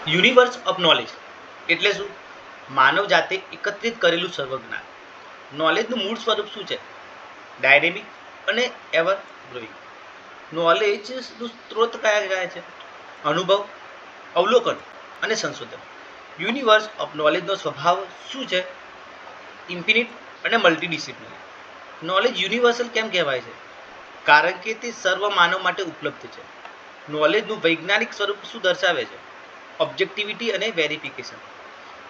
Universe of knowledge એટલે શું? માનવ જાતે એકત્રિત કરેલું સર્વજ્ઞાન. નોલેજનું મૂળ સ્વરૂપ શું છે? ડાયનેમિક અને એવર ગ્રોઈંગ. નોલેજનું સ્ત્રોત કયા છે? અનુભવ, અવલોકન અને સંશોધન. યુનિવર્સ ઓફ નોલેજનો સ્વભાવ શું છે? ઇન્ફિનિટ અને મલ્ટીડિસિપ્લિનરી. નોલેજ યુનિવર્સલ કેમ કહેવાય છે? કારણ કે તે સર્વ માનવ માટે ઉપલબ્ધ છે. નોલેજનું વૈજ્ઞાનિક સ્વરૂપ શું દર્શાવે છે? ઓબ્જેક્ટિવિટી અને વેરિફિકેશન.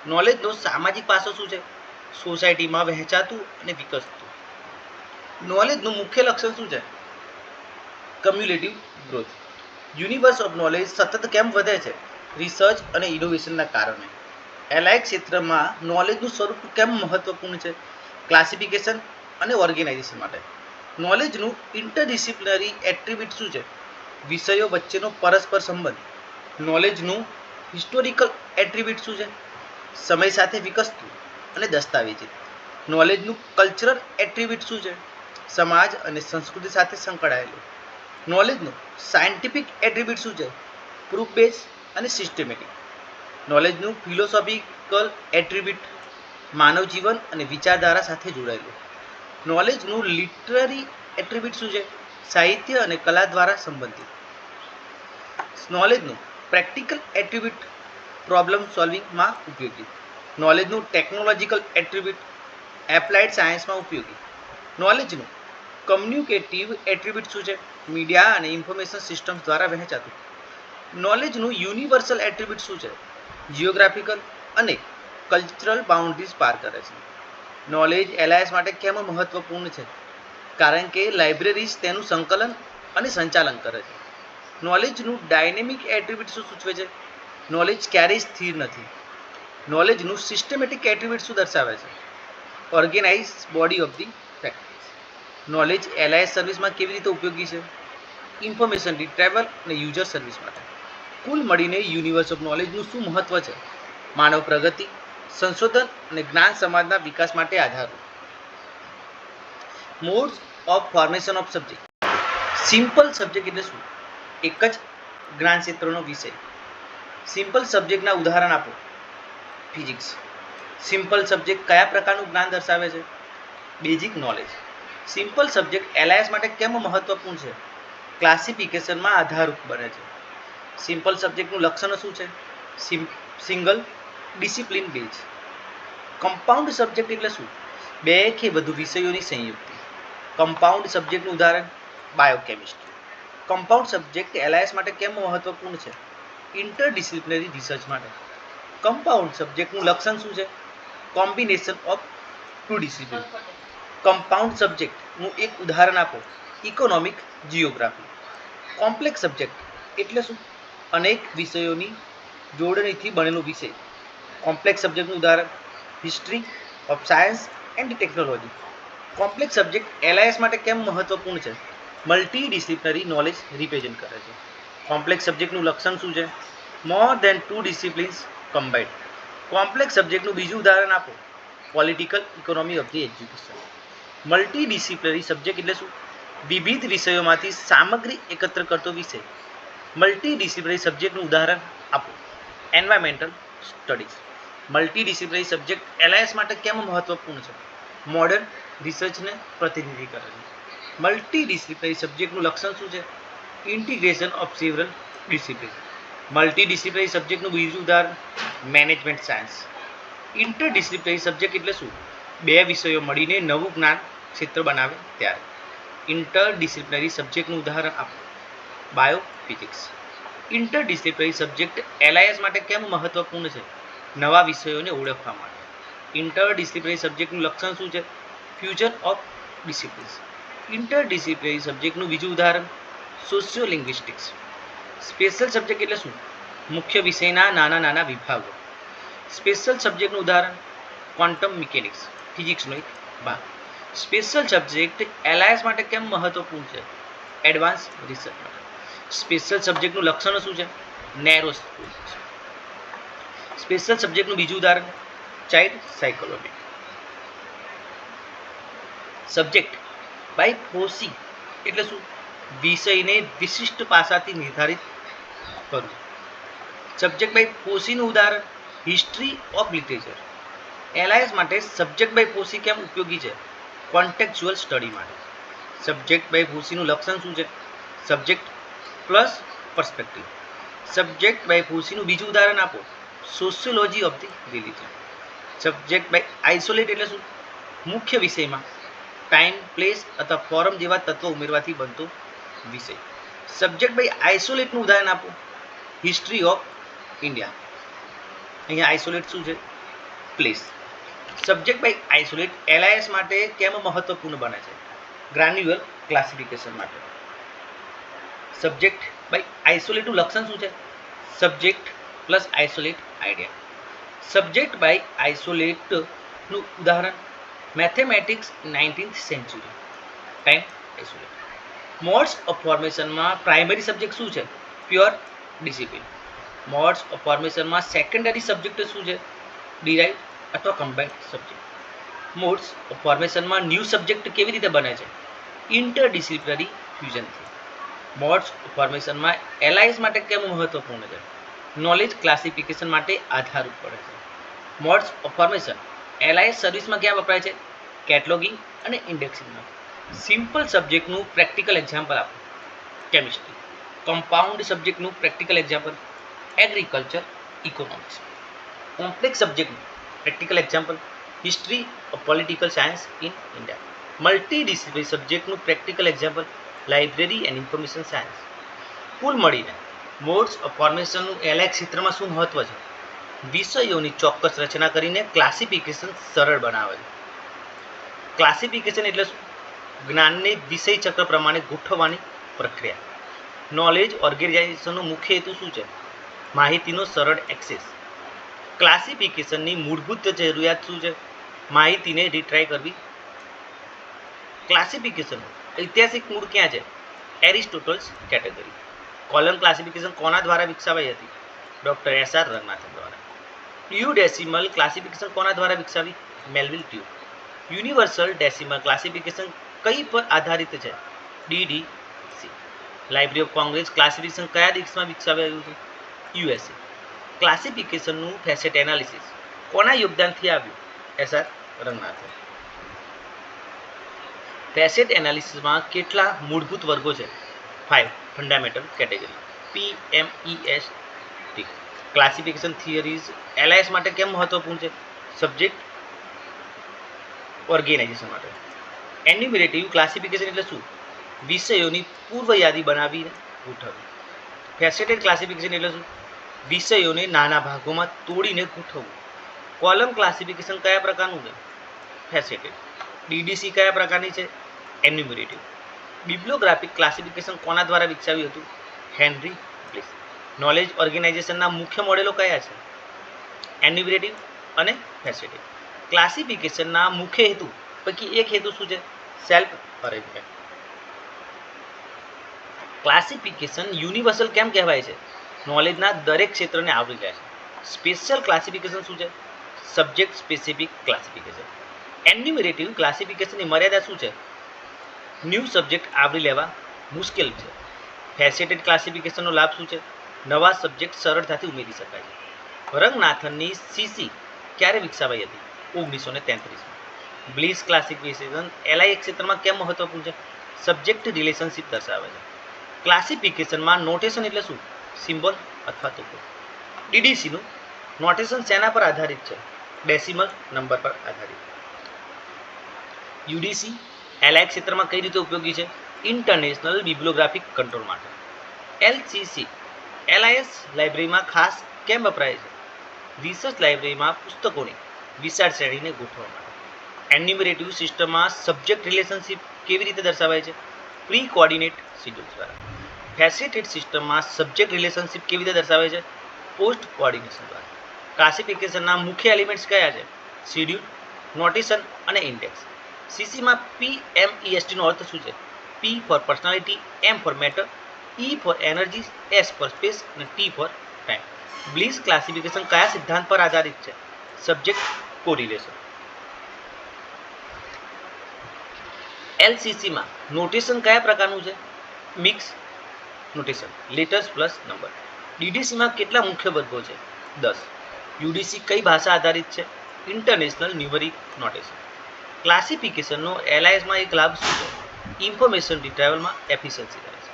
નોલેજનો સામાજિક પાસો શું છે? સોસાયટીમાં વહેંચાતું અને વિકસતું. નોલેજનું મુખ્ય લક્ષણ શું છે? કમ્યુલેટિવ ગ્રોથ. યુનિવર્સ ઓફ નોલેજ સતત કેમ વધે છે? રિસર્ચ અને ઇનોવેશનના કારણે. એલાયક ક્ષેત્રમાં નોલેજનું સ્વરૂપ કેમ મહત્વપૂર્ણ છે? ક્લાસિફિકેશન અને ઓર્ગેનાઇઝેશન માટે. નોલેજનું ઇન્ટરડિસિપ્લિનરી એટ્રીબ્યુટ શું છે? વિષયો વચ્ચેનો પરસ્પર સંબંધ. નોલેજનું હિસ્ટોરિકલ એટ્રીબ્યુટ શું છે? સમય સાથે વિકસતું અને દસ્તાવેજિત. નોલેજનું કલ્ચરલ એટ્રીબ્યુટ શું છે? સમાજ અને સંસ્કૃતિ સાથે સંકળાયેલું. નોલેજનું સાયન્ટિફિક એટ્રીબ્યુટ શું છે? પ્રૂફ બેઝ અને સિસ્ટમેટિક. નોલેજનું ફિલોસોફિકલ એટ્રીબ્યુટ માનવ જીવન અને વિચારધારા સાથે જોડાયેલું. નોલેજનું લિટરરી એટ્રીબ્યુટ શું છે? સાહિત્ય અને કલા દ્વારા સંબંધિત. નોલેજનું પ્રેક્ટિકલ એટ્રીબ્યુટ પ્રોબ્લેમ સોલ્વિંગમાં ઉપયોગી. નોલેજનું ટેકનોલોજીકલ એટ્રીબ્યુટ એપ્લાઇડ સાયન્સમાં ઉપયોગી. નોલેજનું કમ્યુનિકેટિવ એટ્રીબ્યુટ શું છે? મીડિયા અને ઇન્ફોર્મેશન સિસ્ટમ્સ દ્વારા વહેંચાતું. નોલેજનું યુનિવર્સલ એટ્રીબ્યુટ શું છે? જિયોગ્રાફિકલ અને કલ્ચરલ બાઉન્ડ્રીઝ પાર કરે છે. નોલેજ એલાયન્સ માટે કેમ મહત્વપૂર્ણ છે? કારણ કે લાઇબ્રેરીઝ તેનું સંકલન અને સંચાલન કરે છે. નોલેજનું ડાયનેમિક એટ્રીબ્યુટ શું સૂચવે છે? નોલેજ ક્યારેય સ્થિર નથી. નોલેજનું સિસ્ટમેટિક એટ્રીબ્યુટ શું દર્શાવે છે? Organize body of the practice. Knowledge alliance સર્વિસમાં કેવી રીતે ઉપયોગી છે? ઇન્ફોર્મેશન રિટ્રીવલ અને યુઝર સર્વિસ માટે. કુલ મળીને યુનિવર્સ ઓફ નોલેજનું શું મહત્વ છે? માનવ પ્રગતિ, સંશોધન અને જ્ઞાન સમાજના વિકાસ માટે આધારરૂપ. Modes of formation of subject. Simple subject એટલે શું? એક જ જ્ઞાન ક્ષેત્રનો વિષય. સિમ્પલ સબ્જેક્ટના ઉદાહરણ આપો. ફિઝિક્સ. સિમ્પલ સબ્જેક્ટ કયા પ્રકારનું જ્ઞાન દર્શાવે છે? Basic knowledge. Simple subject alliance માટે કેમ મહત્વપૂર્ણ છે? ક્લાસિફિકેશનમાં આધારરૂપ બને છે. સિમ્પલ સબ્જેક્ટનું લક્ષણ શું છે? Single discipline base. Compound subject એટલે શું? બે કે વધુ વિષયોની સંયુક્તિ. કમ્પાઉન્ડ સબ્જેક્ટનું ઉદાહરણ બાયોકેમિસ્ટ્રી. કમ્પાઉન્ડ સબ્જેક્ટ એલાયન્સ માટે કેમ મહત્વપૂર્ણ છે? ઇન્ટરડિસિપ્લિનરી રિસર્ચ માટે. કમ્પાઉન્ડ સબ્જેક્ટનું લક્ષણ શું છે? Combination of two discipline. Compound સબ્જેક્ટનું એક ઉદાહરણ આપો. Economic geography. કોમ્પ્લેક્સ સબ્જેક્ટ એટલે શું? અનેક વિષયોની જોડણીથી બનેલો વિષય. કોમ્પ્લેક્સ સબ્જેક્ટનું ઉદાહરણ history of science and technology. Complex subject alliance માટે કેમ મહત્વપૂર્ણ છે? મલ્ટી ડિસિપ્લિનરી નોલેજ રિપ્રેઝેન્ટ કરે છે. કોમ્પ્લેક્સ સબ્જેક્ટનું લક્ષણ શું છે? મોર દેન ટુ ડિસિપ્લિન્સ કમ્બાઇન્ડ. કોમ્પ્લેક્સ સબ્જેક્ટનું બીજું ઉદાહરણ આપો. Political economy of the education. Multi disciplinary subject એટલે શું? વિવિધ વિષયોમાંથી સામગ્રી એકત્ર કરતો વિષય. મલ્ટી ડિસિપ્લિનરી સબ્જેક્ટનું ઉદાહરણ આપો. Environmental studies. Multi disciplinary subject alliance માટે કેમ મહત્વપૂર્ણ છે? મોડર્ન રિસર્ચને પ્રતિનિધિ કરે છે. મલ્ટી ડિસિપ્લિનરી સબ્જેક્ટનું લક્ષણ શું છે? Integration of several discipline. Multi disciplinary સબ્જેક્ટનું બીજું ઉદાહરણ મેનેજમેન્ટ સાયન્સ. ઇન્ટરડિસિપ્લિનરી સબ્જેક્ટ એટલે શું? બે વિષયો મળીને નવું જ્ઞાન ક્ષેત્ર બનાવે ત્યારે. ઇન્ટરડિસિપ્લિનરી સબ્જેક્ટનું ઉદાહરણ આપો. બાયોફિઝિક્સ. ઇન્ટરડિસિપ્લિનરી સબ્જેક્ટ એલાયન્સ માટે કેમ મહત્વપૂર્ણ છે? નવા વિષયોને ઓળખવા માટે. ઇન્ટરડિસિપ્લિનરી સબ્જેક્ટનું લક્ષણ શું છે? Fusion of disciplines. ઇન્ટરડિસિપ્લિનરી સબ્જેક્ટનું બીજું ઉદાહરણ સોશિયો લિંગ્વિસ્ટિક્સ. સ્પેશિયલ સબ્જેક્ટ એટલે શું? મુખ્ય વિષયના નાના નાના વિભાગો. સ્પેશિયલ સબ્જેક્ટનું ઉદાહરણ ક્વોન્ટમ મિકેનિક્સ, ફિઝિક્સનો એક ભાગ. સ્પેશિયલ સબ્જેક્ટ એલાયન્સ માટે કેમ મહત્વપૂર્ણ છે? એડવાન્સ રિસર્ચ માટે. સ્પેશિયલ સબ્જેક્ટનું લક્ષણ શું છે? Narrow scope. સ્પેશિયલ સબ્જેક્ટનું બીજું ઉદાહરણ child psychology. Subject by forcing એટલે શું? વિષયને વિશિષ્ટ પાસાથી નિર્ધારિત કરું. સબ્જેક્ટ બાય પોસીનું ઉદાહરણ હિસ્ટ્રી ઓફ લિટરેચર. એલઆઈએસ માટે સબ્જેક્ટ બાય પોસી કેમ ઉપયોગી છે? કોન્ટેક્ચ્યુઅલ સ્ટડી માટે. સબ્જેક્ટ બાય પોસીનું લક્ષણ શું છે? Subject plus perspective. Subject by પોસીનું બીજું ઉદાહરણ આપો. Sociology of the religion. Subject by isolate એટલે શું? મુખ્ય વિષયમાં ટાઈમ, પ્લેસ અથવા ફોરમ જેવા તત્વો ઉમેરવાથી બનતો વિષય. સબ્જેક્ટ બાય આઇસોલેટનું ઉદાહરણ આપો. History of India. અહીંયા આઇસોલેટ શું છે? Place. Subject by isolate LIS માટે કેમ મહત્વપૂર્ણ બને છે? ગ્રાન્યુઅર ક્લાસિફિકેશન માટે. સબ્જેક્ટ બાય આઇસોલેટનું લક્ષણ શું છે? Subject plus isolate idea. Subject by આઇસોલેટનું ઉદાહરણ mathematics 19th century. Time isolate. Modes of ફોર્મેશનમાં પ્રાઇમરી સબ્જેક્ટ શું છે? Pure discipline. મોડ્સ ઓફ ફોર્મેશનમાં સેકન્ડરી સબ્જેક્ટ શું છે? ડિરાઇવ અથવા કમ્બાઇન્ડ સબ્જેક્ટ. મોડ્સ ઓફ ફોર્મેશનમાં ન્યૂ સબ્જેક્ટ કેવી રીતે બને છે? ઇન્ટરડિસિપ્લિનરી ફ્યુઝનથી. મોડ્સ ઓફ ફોર્મેશનમાં એલઆઈએસ માટે કેમ મહત્વપૂર્ણ છે? નોલેજ ક્લાસિફિકેશન માટે આધારરૂપ પડે છે. મોડ્સ ઓફ ફોર્મેશન એલઆઈએસ સર્વિસમાં ક્યાં વપરાય છે? કેટલોગિંગ અને ઇન્ડેક્સિંગમાં. સિમ્પલ સબ્જેક્ટનું પ્રેક્ટિકલ એક્ઝામ્પલ આપો. કેમિસ્ટ્રી. કમ્પાઉન્ડ સબ્જેક્ટનું practical example agriculture, economics. Complex સબ્જેક્ટનું practical example history of political science in India. Multidisciplinary સબ્જેક્ટનું practical example library and information science. કુલ મળીને મોડ્સ ઓફ ફોર્મેશનનું એલઆઈએસ ક્ષેત્રમાં શું મહત્વ છે? વિષયોની ચોક્કસ રચના કરીને ક્લાસિફિકેશન સરળ બનાવે છે. ક્લાસિફિકેશન એટલે શું? જ્ઞાનને વિષય ચક્ર પ્રમાણે ગોઠવવાની પ્રક્રિયા. નોલેજ ઓર્ગેનાઇઝેશનનો મુખ્ય હેતુ શું છે? માહિતીનો સરળ એક્સેસ. ક્લાસિફિકેશનની મૂળભૂત જરૂરિયાત શું છે? માહિતીને રિટ્રાય કરવી. ક્લાસિફિકેશન ઐતિહાસિક મૂળ ક્યાં છે? એરિસ્ટોટલ્સ કેટેગરી. કોલમ ક્લાસિફિકેશન કોના દ્વારા વિકસાવાઈ હતી? ડોક્ટર એસ.આર. રંગનાથન દ્વારા. ટ્યુ ડેસિમલ ક્લાસિફિકેશન કોના દ્વારા વિકસાવી? મેલવિલ ટ્યુ. યુનિવર્સલ ડેસિમલ ક્લાસિફિકેશન કઈ પર આધારિત છે? DDC. Library of Congress classification કયા દેશમાં વિકસાવાયું હતું? યુએસએ. ક્લાસિફિકેશનનું ફેસેટ એનાલિસિસ કોના યોગદાનથી આવ્યું? એસ.આર. રંગનાથન. ફેસેટ એનાલિસિસમાં કેટલા મૂળભૂત વર્ગો છે? 5 fundamental category. PMEST. Classification theories એલઆઈએસ માટે કેમ મહત્વપૂર્ણ છે? સબ્જેક્ટ ઓર્ગેનાઇઝેશન માટે. એન્યુમરેટિવ ક્લાસિફિકેશન એટલે શું? વિષયોની પૂર્વ યાદી બનાવીને ગોઠવવી. ફેસેટેડ ક્લાસિફિકેશન એટલે શું? વિષયોને નાના ભાગોમાં તોડીને ગોઠવવું. કોલમ ક્લાસિફિકેશન કયા પ્રકારનું છે? ફેસેટેડ. ડીડીસી કયા પ્રકારની છે? એન્યુમરેટિવ. બિબ્લિયોગ્રાફિક ક્લાસિફિકેશન કોના દ્વારા વિકસાવ્યું હતું? Henry bless. નોલેજ ઓર્ગેનાઇઝેશનના મુખ્ય મોડેલો કયા છે? એન્યુમરેટિવ અને ફેસેટેડ. ક્લાસિફિકેશનના મુખ્ય હેતુ પૈકી એક હેતુ શું છે? Self arrangement. ક્લાસિફિકેશન યુનિવર્સલ કેમ કહેવાય છે? નોલેજના દરેક ક્ષેત્રને આવરી લે છે. સ્પેશિયલ ક્લાસિફિકેશન શું છે? Subject specific classification. એન્યુમરેટિવ ક્લાસિફિકેશનની મર્યાદા શું છે? ન્યૂ સબ્જેક્ટ આવરી લેવા મુશ્કેલ છે. ફેસેટેડ ક્લાસિફિકેશનનો લાભ શું છે? નવા સબ્જેક્ટ સરળતાથી ઉમેરી શકાય છે. રંગનાથનની સીસી ક્યારે વિકસાવાઈ હતી? 1933. બ્લીસ ક્લાસિફિકેશન એલઆઈએસ ક્ષેત્રમાં કેમ મહત્વપૂર્ણ છે? સબ્જેક્ટ રિલેશનશિપ દર્શાવે છે. ક્લાસિફિકેશનમાં નોટેશન એટલે શું? સિમ્બોલ અથવા તત્વો. ડીડીસીનું નોટેશન શેના પર આધારિત છે? ડેસિમલ નંબર પર આધારિત. યુડીસી એલઆઈએસ ક્ષેત્રમાં કઈ રીતે ઉપયોગી છે? ઇન્ટરનેશનલ બિબ્લિયોગ્રાફિક કંટ્રોલ માટે. એલસીસી એલઆઈએસ લાઇબ્રેરીમાં ખાસ કેમ વપરાય છે? રિસર્ચ લાઇબ્રેરીમાં પુસ્તકોની વિશાળ શ્રેણીને ગોઠવવા માટે. એન્યુમરેટિવ સિસ્ટમમાં સબ્જેક્ટ રિલેશનશિપ કેવી રીતે દર્શાવાય છે? પ્રી કોઓર્ડિનેટ શેડ્યુલ દ્વારા. ફેસેટેડ સિસ્ટમમાં સબ્જેક્ટ રિલેશનશિપ કેવી રીતે દર્શાવાય છે? પોસ્ટ કોઓર્ડિનેશન દ્વારા. ક્લાસિફિકેશનના મુખ્ય એલિમેન્ટ્સ કયા છે? શેડ્યુલ, નોટેશન અને ઇન્ડેક્સ. સીસીમાં PMEST નો અર્થ શું છે? P for personality, M for matter, E for energy, S for space અને T for time. Bliss classification કયા સિદ્ધાંત પર આધારિત છે? Subject correlation. એલસીસીમાં નોટેશન કયા પ્રકારનું છે? Mix notation, letters plus number. ડીડીસીમાં કેટલા મુખ્ય વર્ગો છે? 10. યુડીસી કઈ ભાષા આધારિત છે? International numeric notation. ક્લાસિફિકેશનનો એલઆઈએસમાં એક લાભ શું છે? ઇન્ફોર્મેશન રિટ્રાઇવલમાં એફિશિયન્સી કરે છે.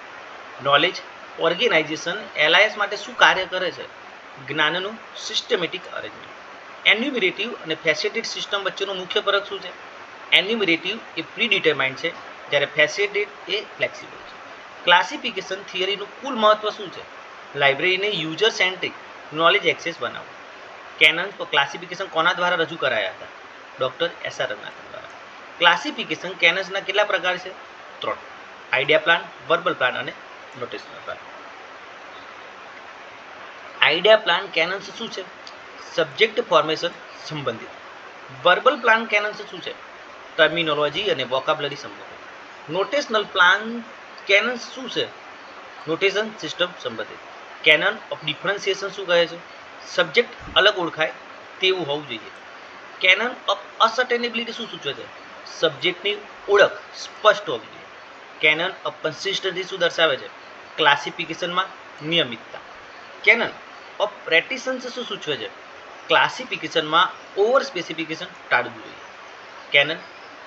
નોલેજ ઓર્ગેનાઇઝેશન એલઆઈએસ માટે શું કાર્ય કરે છે? જ્ઞાનનું સિસ્ટમેટિક અરેન્જમેન્ટ. એન્યુમરેટિવ અને ફેસિલિટેડ સિસ્ટમ વચ્ચેનો મુખ્ય ફરક શું છે? એન્યુમરેટિવ એ પ્રીડિટરમાઇન્ડ છે, જ્યારે ફેસિલિટેડ એ ફ્લેક્સિબલ છે. ક્લાસિફિકેશન થિયરીનું કુલ મહત્વ શું છે? લાઇબ્રેરીને યુઝર સેન્ટ્રિક નોલેજ એક્સેસ બનાવવું. કેનન્સ ફોર ક્લાસિફિકેશન કોના દ્વારા રજૂ કરાયા હતા? ડોક્ટર એસ.આર. રંગનાથન દ્વારા. ક્લાસિફિકેશન કેનન્સના કેટલા પ્રકાર છે? 3. આઈડિયા પ્લાન, વર્બલ પ્લાન અને નોટેશનલ પ્લાન. આઈડિયા પ્લાન કેનન્સ શું છે? સબ્જેક્ટ ફોર્મેશન સંબંધિત. વર્બલ પ્લાન કેનન્સ શું છે? ટર્મિનોલોજી અને વોકાબ્લરી સંબંધિત. નોટેશનલ પ્લાન કેનન્સ શું છે? નોટેશન સિસ્ટમ સંબંધિત. કેનન ઓફ ડિફરન્સિએશન શું કહે છે? સબ્જેક્ટ અલગ ઓળખાય તેવું હોવું જોઈએ. કેનન ઓફ અસર્ટેનેબિલિટી શું સૂચવે છે? સબ્જેક્ટની ઓળખ સ્પષ્ટ હોવી જોઈએ. કેનન ઓફ કન્સિસ્ટન્સી શું દર્શાવે છે? ક્લાસિફિકેશનમાં નિયમિતતા. કેનન ઓફ રેટિસન્સ શું સૂચવે છે? ક્લાસિફિકેશનમાં ઓવર સ્પેસિફિકેશન ટાળવું જોઈએ. કેનન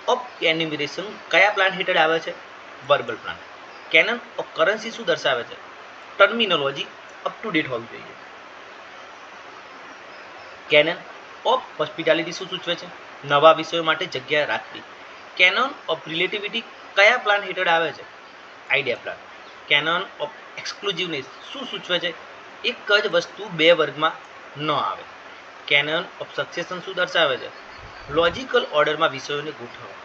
ઓફ એન્યુમરેશન કયા પ્લાન હેઠળ આવે છે? Verbal plan. Canon of currency શું દર્શાવે છે? ટર્મિનોલોજી અપ ટુ ડેટ હોવી જોઈએ. કેનન ઓફ હોસ્પિટાલિટી શું સૂચવે છે? નવા વિષયો માટે જગ્યા રાખવી. કેનન ઓફ રિલેટિવિટી કયા પ્લાન હેઠળ આવે છે? Idea plan. કેનન ઓફ એક્સક્લુઝિવનેસ શું સૂચવે છે? એક જ વસ્તુ બે વર્ગમાં ન આવે. કેનન ઓફ સક્સેશન શું દર્શાવે છે? લોજિકલ ઓર્ડરમાં વિષયોને ગોઠવવા.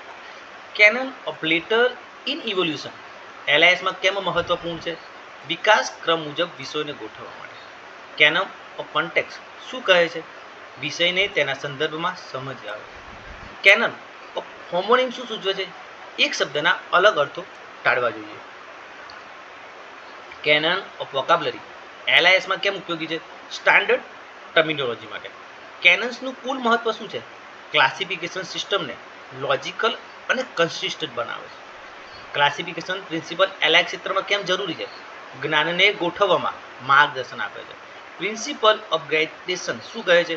Canon of later in evolution એલઆઈએસમાં કેમ મહત્વપૂર્ણ છે? વિકાસ ક્રમ મુજબ વિષયોને ગોઠવવા માટે. કેનન ઓફ કોન્ટેક્સ્ટ શું કહે છે? વિષયને તેના સંદર્ભમાં સમજ આવે. કેનન ઓફ હોમોનિમ શું સૂચવે છે? એક શબ્દના અલગ અર્થો ટાળવા જોઈએ. કેનન ઓફ વોકાબ્લરી એલઆઈએસમાં કેમ ઉપયોગી છે? સ્ટાન્ડર્ડ ટર્મિનોલોજી માટે. કેનન્સનું કુલ મહત્વ શું છે? ક્લાસિફિકેશન સિસ્ટમને લોજિકલ અને કન્સિસ્ટન્ટ બનાવે છે. ક્લાસિફિકેશન પ્રિન્સિપલ એલઆઈ ક્ષેત્રમાં કેમ જરૂરી છે? જ્ઞાનને ગોઠવવામાં માર્ગદર્શન આપે છે. પ્રિન્સિપલ ઓફ ગ્રેડેશન શું કહે છે?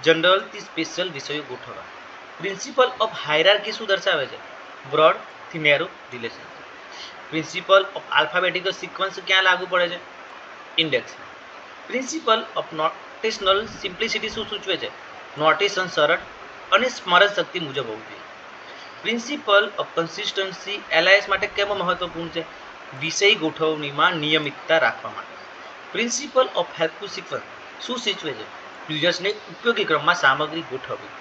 જનરલથી સ્પેશિયલ વિષયો ગોઠવવા. પ્રિન્સિપલ ઓફ હાયરાર્કી શું દર્શાવે છે? બ્રોડથી narrow relationship. Principle of alphabetical sequence ક્યાં લાગુ પડે છે? Index. Principle of notational simplicity શું સૂચવે છે? નોટેશન સરળ અને સ્મરણ શક્તિ મુજબ હોવું જોઈએ. પ્રિન્સિપલ ઓફ કન્સિસ્ટન્સી એલઆઈએસ માટે કેમ મહત્વપૂર્ણ છે? વિષય ગોઠવણીમાં નિયમિતતા રાખવા માટે. પ્રિન્સિપલ ઓફ હેલ્પફુલ સિક્વન્સ શું સૂચવે છે? યુઝર્સને ઉપયોગી ક્રમમાં સામગ્રી ગોઠવવી.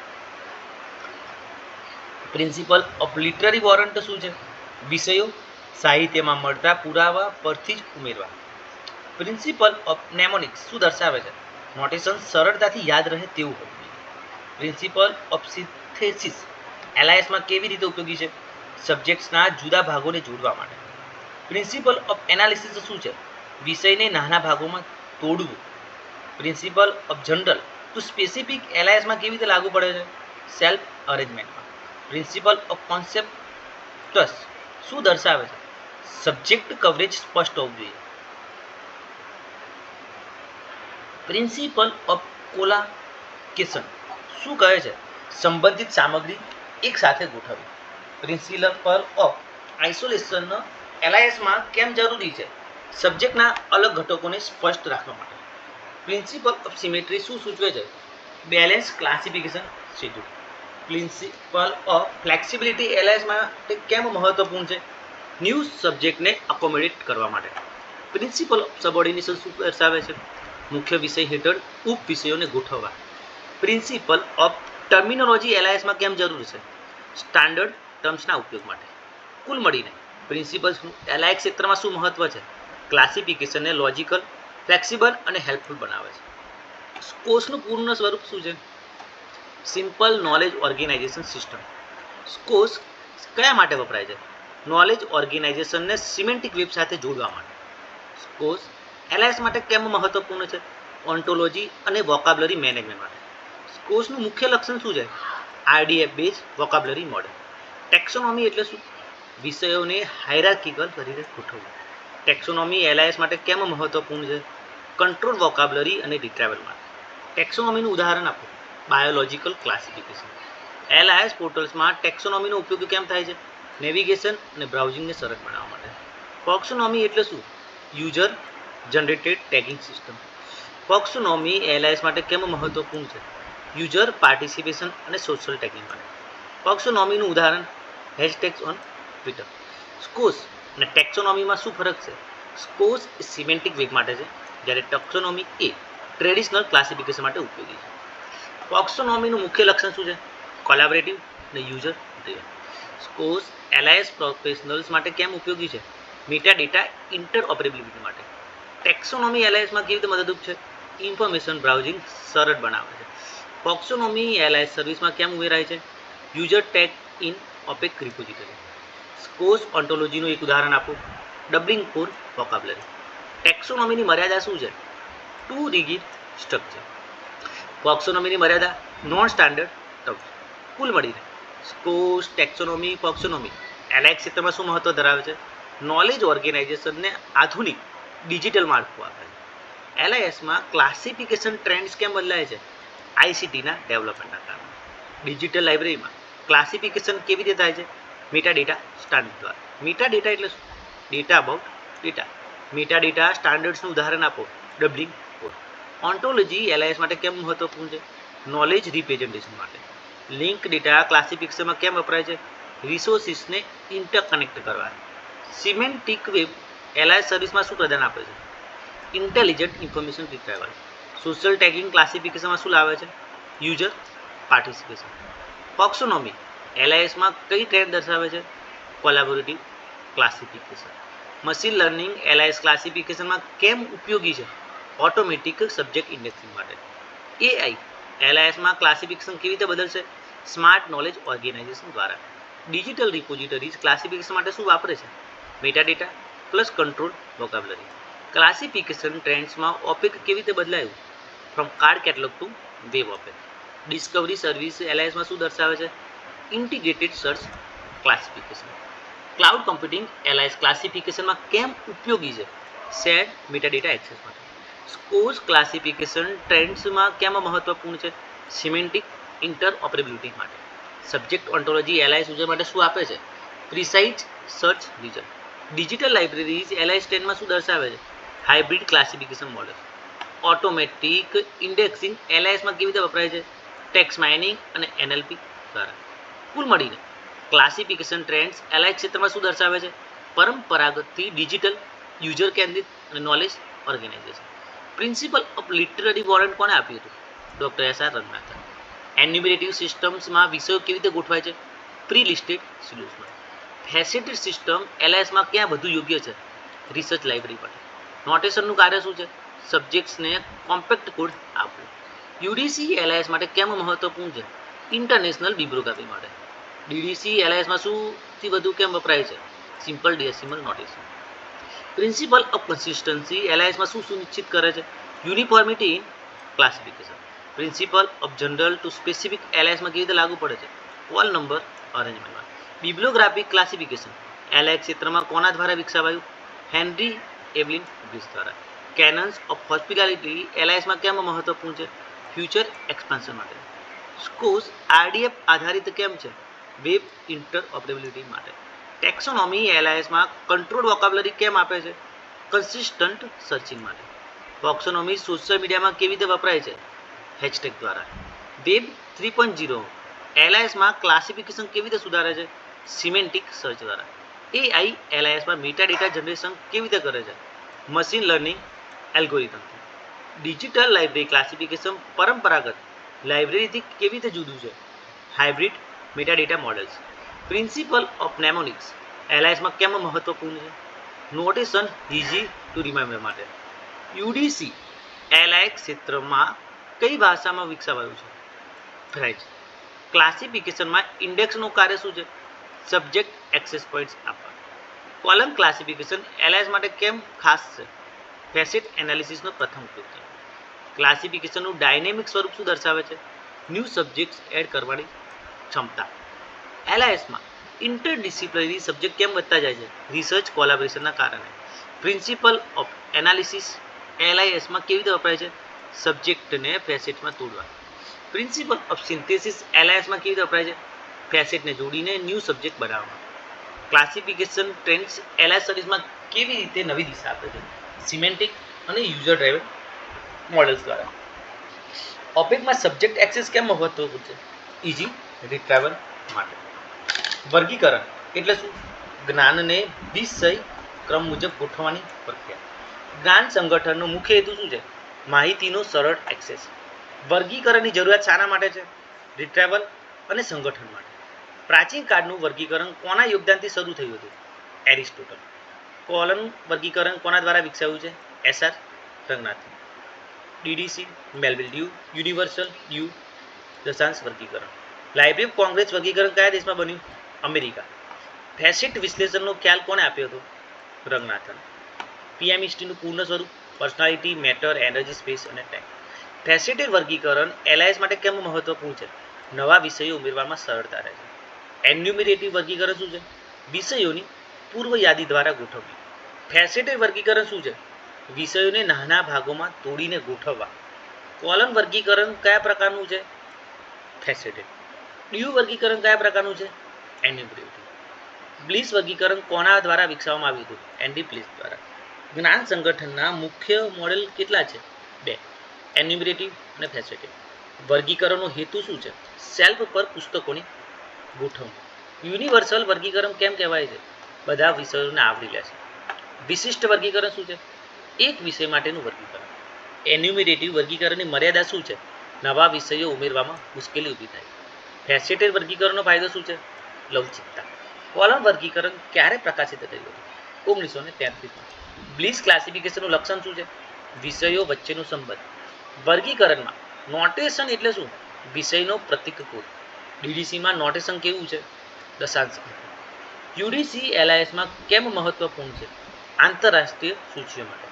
પ્રિન્સિપલ ઓફ લિટરરી વોરંટ શું છે? વિષયો સાહિત્યમાં મળતા પુરાવા પરથી જ ઉમેરવા. પ્રિન્સિપલ ઓફ નેમોનિક્સ શું દર્શાવે છે? નોટેશન સરળતાથી યાદ રહે તેવું હોવું જોઈએ. પ્રિન્સિપલ ઓફ સિન્થેસિસ એલઆઈએસમાં કેવી રીતે ઉપયોગી છે? સબ્જેક્ટ્સના જુદા ભાગોને જોડવા માટે. પ્રિન્સિપલ ઓફ એનાલિસિસ શું છે? વિષયને નાના ભાગોમાં તોડવું. Principle of general to specific એલઆઈએસમાં કેવી રીતે લાગુ પડે છે? સેલ્ફ અરેન્જમેન્ટમાં. પ્રિન્સિપલ ઓફ કોન્સેપ્ટસ શું દર્શાવે છે? સબ્જેક્ટ કવરેજ સ્પષ્ટ હોવું જોઈએ. પ્રિન્સિપલ ઓફ કોલાકેશન શું કહે છે? સંબંધિત સામગ્રી એક સાથે ગોઠવવી. પ્રિન્સિપલ ઓફ આઇસોલેશન એલઆઈએસમાં કેમ જરૂરી છે? સબ્જેક્ટના અલગ ઘટકોને સ્પષ્ટ રાખવા માટે. પ્રિન્સિપલ ઓફ સિમેટ્રી શું સૂચવે છે? Balance classification schedule. Principal of flexibility એલઆઈએસ માટે કેમ મહત્વપૂર્ણ છે? ન્યૂ સબ્જેક્ટને અકોમોડેટ કરવા માટે. પ્રિન્સિપલ ઓફ સબઓર્ડિનેશન શું દર્શાવે છે? મુખ્ય વિષય હેઠળ ઉપવિષયોને ગોઠવવા. પ્રિન્સિપલ ઓફ ટર્મિનોલોજી એલઆઈએસમાં કેમ જરૂરી છે? સ્ટાન્ડર્ડ ટર્મ્સના ઉપયોગ માટે. કુલ મળીને પ્રિન્સિપલ્સનું એલઆઈ ક્ષેત્રમાં શું મહત્વ છે? ક્લાસિફિકેશનને લોજિકલ, ફ્લેક્સિબલ અને હેલ્પફુલ બનાવે છે. સ્કોસનું પૂર્ણ સ્વરૂપ શું છે? Simple knowledge organisation system. SKOS કયા માટે વપરાય છે? નોલેજ ઓર્ગેનાઇઝેશનને સિમેન્ટિક વેબ સાથે જોડવા માટે. સ્કોસ એલઆઈએસ માટે કેમ મહત્વપૂર્ણ છે? ઓન્ટોલોજી અને વોકાબ્લરી મેનેજમેન્ટ માટે. સ્કોસનું મુખ્ય લક્ષણ શું છે? આઈડીએફ બેઝ વોકાબ્લરી મોડેલ. ટેક્સોનોમી એટલે શું? વિષયોને હાયરાર્કિકલ કરીને ગોઠવવું. ટેક્સોનોમી એલઆઈએસ માટે કેમ મહત્વપૂર્ણ છે? કંટ્રોલ વોકાબ્યુલરી અને રિટ્રાવલ માટે. ટેક્સોનોમીનું ઉદાહરણ આપો. Biological classification. LIS પોર્ટલ્સમાં ટેક્સોનોમીનો ઉપયોગ કેમ થાય છે? નેવિગેશન અને બ્રાઉઝિંગને સરળ બનાવવા માટે. ટેક્સોનોમી એટલે શું? User generated tagging system. Taxonomy LIS માટે કેમ મહત્વપૂર્ણ છે? યુઝર પાર્ટિસિપેશન અને સોશિયલ ટેગિંગ માટે. ટેક્સોનોમીનું ઉદાહરણ હેશટેગ્સ ઓન ટ્વિટર. સ્કોસ અને ટેક્સોનોમીમાં શું ફરક છે? સ્કોસ એ સિમેન્ટિક વેબ માટે છે, જ્યારે ટેક્સોનોમી એ ટ્રેડિશનલ ક્લાસિફિકેશન માટે ઉપયોગી છે. ટેક્સોનોમીનું મુખ્ય લક્ષણ શું છે? કોલેબોરેટિવ અને યુઝર ડ્રિવન. સ્કોસ LIS પ્રોફેશનલ્સ માટે કેમ ઉપયોગી છે? મેટા ડેટા ઇન્ટરઓપરેબિલિટી માટે. ટેક્સોનોમી LIS માં કેવી રીતે મદદરૂપ છે? ઇન્ફોર્મેશન બ્રાઉઝિંગ સરળ બનાવે છે. ટેક્સોનોમી LIS સર્વિસમાં કેમ ઉમેરાય છે? User tag in OPAC repository. SKOS ઓન્ટોલોજીનું એક ઉદાહરણ આપો. Doubling four vocabulary. ટેક્સોનોમીની મર્યાદા શું છે? Two રિગિડ structure. ટેક્સોનોમીની મર્યાદા નોન સ્ટાન્ડર્ડ ટર્મ્સ. કુલ મળીને સ્કોસ, ટેક્સોનોમી, ટેક્સોનોમી LIS ક્ષેત્રમાં શું મહત્વ ધરાવે છે? નોલેજ ઓર્ગેનાઇઝેશનને આધુનિક ડિજિટલ માળખું આપે છે. LISમાં ક્લાસિફિકેશન ટ્રેન્ડ્સ કેમ બદલાય છે? ICTના ડેવલપમેન્ટના કારણે. ડિજિટલ લાઇબ્રેરીમાં ક્લાસિફિકેશન કેવી રીતે થાય છે? મેટા ડેટા સ્ટાન્ડર્ડ દ્વારા. મેટા ડેટા એટલે શું? Data about data. Meta data સ્ટાન્ડર્ડ્સનું ઉદાહરણ આપો. Doubling four. ઓન્ટોલોજી LIS માટે કેમ મહત્વપૂર્ણ છે? નોલેજ રિપ્રેઝન્ટેશન માટે. લિંક ડેટા ક્લાસિફિકેશનમાં કેમ વપરાય છે? રિસોર્સિસને ઇન્ટરકનેક્ટ કરવા. સિમેન્ટિક વેબ LIS સર્વિસમાં શું પ્રદાન આપે છે? Intelligent information retrieval. Social tagging ક્લાસિફિકેશનમાં શું લાવે છે? User participation. ટેક્સોનોમી LISમાં કઈ ટ્રેન્ડ દર્શાવે છે? Collaborative classification. Machine learning LIS ક્લાસિફિકેશનમાં કેમ ઉપયોગી છે? ઓટોમેટિક સબ્જેક્ટ ઇન્ડેક્સિંગ માટે. AI LISમાં ક્લાસિફિકેશન કેવી રીતે બદલશે? સ્માર્ટ નોલેજ ઓર્ગેનાઇઝેશન દ્વારા. ડિજિટલ રિપોઝિટરીઝ ક્લાસિફિકેશન માટે શું વાપરે છે? Meta data plus control vocabulary. ક્લાસિફિકેશન ટ્રેન્ડ્સમાં ઓપેક કેવી રીતે બદલાયું? From card catalogue to web OPAC. Discovery service LISમાં શું દર્શાવે છે? Integrated search classification. Cloud computing LIS ક્લાસિફિકેશનમાં કેમ ઉપયોગી છે? શેર્ડ મેટા ડેટા એક્સેસ માટે. સ્કોસ ક્લાસિફિકેશન ટ્રેન્ડ્સમાં કેમ મહત્વપૂર્ણ છે? સિમેન્ટિક ઇન્ટરઓપરેબિલિટી માટે. સબ્જેક્ટ ઓન્ટોલોજી LIS યુઝર માટે શું આપે છે? Precise search result. Digital libraries LIS ટ્રેન્ડમાં શું દર્શાવે છે? Hybrid classification model. Automatic indexing LISમાં કેવી રીતે વપરાય છે? ટેક્સ્ટ માઇનિંગ અને NLP દ્વારા. કુલ મળીને ક્લાસિફિકેશન ટ્રેન્ડ્સ LIS ક્ષેત્રમાં શું દર્શાવે છે? પરંપરાગતથી ડિજિટલ, યુઝર કેન્દ્રિત અને knowledge organization. Principle of literary warrant કોણે આપ્યું હતું? Doctor SR Ranganathan. એન્યુમરેટિવ સિસ્ટમ્સમાં વિષયો કેવી રીતે ગોઠવાય છે? પ્રી લિસ્ટેડ શિડ્યુલ્સમાં. ફેસેટેડ સિસ્ટમ LISમાં ક્યાં વધુ યોગ્ય છે? રિસર્ચ લાઇબ્રેરી માટે. નોટેશનનું કાર્ય શું છે? સબ્જેક્ટ્સને કોમ્પેક્ટ કોડ આપવો. UDC LIS માટે કેમ મહત્વપૂર્ણ છે? ઇન્ટરનેશનલ બિબ્લિયોગ્રાફી માટે. DDC LISમાં સૌથી વધુ કેમ વપરાય છે? Simple decimal notation. Principle of consistency LISમાં શું સુનિશ્ચિત કરે છે? Uniformity in classification. Principle of general to specific LISમાં કેવી રીતે લાગુ પડે છે? ઓલ નંબર અરેન્જમેન્ટમાં. બિબ્લિયોગ્રાફિક ક્લાસિફિકેશન LIS ક્ષેત્રમાં કોના દ્વારા વિકસાવાયું? હેનરી એવલિન બ્રિસ દ્વારા. કેનન્સ ઓફ હોસ્પિટાલિટી LISમાં કેમ મહત્વપૂર્ણ છે? ફ્યુચર એક્સપાન્શન માટે. સ્કોસ RDF આધારિત કેમ છે? વેબ ઇન્ટરઓપરેબિલિટી માટે. ટેક્સોનોમી LISમાં કંટ્રોલ વોકાબ્યુલરી કેમ આપે છે? કન્સિસ્ટન્ટ સર્ચિંગ માટે. ટેક્સોનોમી સોશિયલ મીડિયામાં કેવી રીતે વપરાય છે? હેશટેગ દ્વારા. વેબ 3.0 LISમાં ક્લાસિફિકેશન કેવી રીતે સુધારે છે? સિમેન્ટિક સર્ચ દ્વારા. AI LISમાં મેટા ડેટા જનરેશન કેવી રીતે કરે છે? મશીન લર્નિંગ એલ્ગોરિધમથી. ડિજિટલ લાઇબ્રેરી ક્લાસિફિકેશન પરંપરાગત લાઇબ્રેરીથી કેવી રીતે જુદું છે? Hybrid meta data models. Principle of mnemonics LISમાં કેમ મહત્વપૂર્ણ છે? નોટેશન ઇઝી ટુ રિમેમ્બર માટે. UDC LIS ક્ષેત્રમાં કઈ ભાષામાં વિકસાવાયું છે? ફ્રેન્ચ. ક્લાસિફિકેશનમાં ઇન્ડેક્સનું કાર્ય શું છે? સબ્જેક્ટ એક્સેસ પોઇન્ટ્સ આપવા. કોલમ ક્લાસિફિકેશન LIS માટે કેમ ખાસ છે? ફેસેટ એનાલિસિસનો પ્રથમ ઉપયોગ છે. ક્લાસિફિકેશનનું ડાયનેમિક સ્વરૂપ શું દર્શાવે છે? ન્યૂ સબ્જેક્ટ્સ એડ કરવાની ક્ષમતા. LISમાં ઇન્ટરડિસિપ્લિનરી સબ્જેક્ટ કેમ વધતા જાય છે? રિસર્ચ કોલેબોરેશનના કારણે. પ્રિન્સિપલ ઓફ એનાલિસિસ LIS માં કેવી રીતે વપરાય છે? સબ્જેક્ટને ફેસેટમાં તોડવા. પ્રિન્સિપલ ઓફ સિન્થેસિસ LIS માં કેવી રીતે વપરાય છે? ફેસેટને જોડીને ન્યૂ સબ્જેક્ટ બનાવવા. ક્લાસિફિકેશન ટ્રેન્ડ્સ LIS સ્ટડીઝમાં કેવી રીતે નવી દિશા આપે છે? સિમેન્ટિક અને યુઝર ડ્રાઇવન મોડેલ્સ દ્વારા. ઓપેકમાં સબ્જેક્ટ એક્સેસ કેમ મહત્વપૂર્ણ છે? ઇઝી રિટ્રાવલ માટે. વર્ગીકરણ એટલે શું? જ્ઞાનને વિષય ક્રમ મુજબ ગોઠવવાની પ્રક્રિયા. જ્ઞાન સંગઠનનો મુખ્ય હેતુ શું છે? માહિતીનો સરળ એક્સેસ. વર્ગીકરણની જરૂરિયાત શાના માટે છે? રિટ્રાવલ અને સંગઠન માટે. પ્રાચીન કાળનું વર્ગીકરણ કોના યોગદાનથી શરૂ થયું હતું? એરિસ્ટોટલ. કોલમ વર્ગીકરણ કોના દ્વારા વિકસાવ્યું છે? SR Ranganath. DDC Melvil Dewey. Universal Dewey દશાંશ વર્ગીકરણ. લાઇબ્રેરી ઓફ કોંગ્રેસ વર્ગીકરણ કયા દેશમાં બન્યું? અમેરિકા. ફેસેટ વિશ્લેષણનો ખ્યાલ કોણે આપ્યો હતો? રંગનાથન. PMESTનું પૂર્ણ સ્વરૂપ પર્સનાલિટી, મેટર, એનર્જી, સ્પેસ અને ટાઈમ. ફેસેટેડ વર્ગીકરણ LIS માટે કેમ મહત્વપૂર્ણ છે? નવા વિષયો ઉમેરવામાં સરળતા રહે છે. એન્યુમરેટિવ વર્ગીકરણ શું છે? વિષયોની પૂર્વ યાદી દ્વારા ગોઠવણી. ફેસેટેડ વર્ગીકરણ શું છે? વિષયોને નાના ભાગોમાં તોડીને ગોઠવવા. કોલમ વર્ગીકરણ કયા પ્રકારનું છે? ફેસેટેડ. ડ્યુ વર્ગીકરણ કયા પ્રકારનું છે? એન્યુમરેટિવ. બ્લિસ વર્ગીકરણ કોના દ્વારા વિકસાવવામાં આવ્યું હતું? એન્ડી બ્લિસ દ્વારા. જ્ઞાન સંગઠનના મુખ્ય મોડેલ કેટલા છે? 2. એન્યુમરેટિવ અને ફેસેટેડ. વર્ગીકરણનો હેતુ શું છે? સેલ્ફ પર પુસ્તકોની ગોઠવણી. યુનિવર્સલ વર્ગીકરણ કેમ કહેવાય છે? બધા વિષયોને આવરી લે છે. વિશિષ્ટ વર્ગીકરણ શું છે? એક વિષય માટેનું વર્ગીકરણ. એન્યુમરેટિવ વર્ગીકરણની મર્યાદા શું છે? નવા વિષયો ઉમેરવામાં મુશ્કેલી ઊભી થાય. ફેસેટેડ વર્ગીકરણનો ફાયદો શું છે? લવચિકતા. કોલમ વર્ગીકરણ ક્યારે પ્રકાશિત થયું હતું? 1933માં. બ્લિસ ક્લાસિફિકેશનનું લક્ષણ શું છે? વિષયો વચ્ચેનો સંબંધ. વર્ગીકરણમાં નોટેશન એટલે શું? વિષયનો પ્રતીક કોડ. DDCમાં નોટેશન કેવું છે? દશાંશ. UDC LISમાં કેમ મહત્વપૂર્ણ છે? આંતરરાષ્ટ્રીય સૂચિઓ માટે.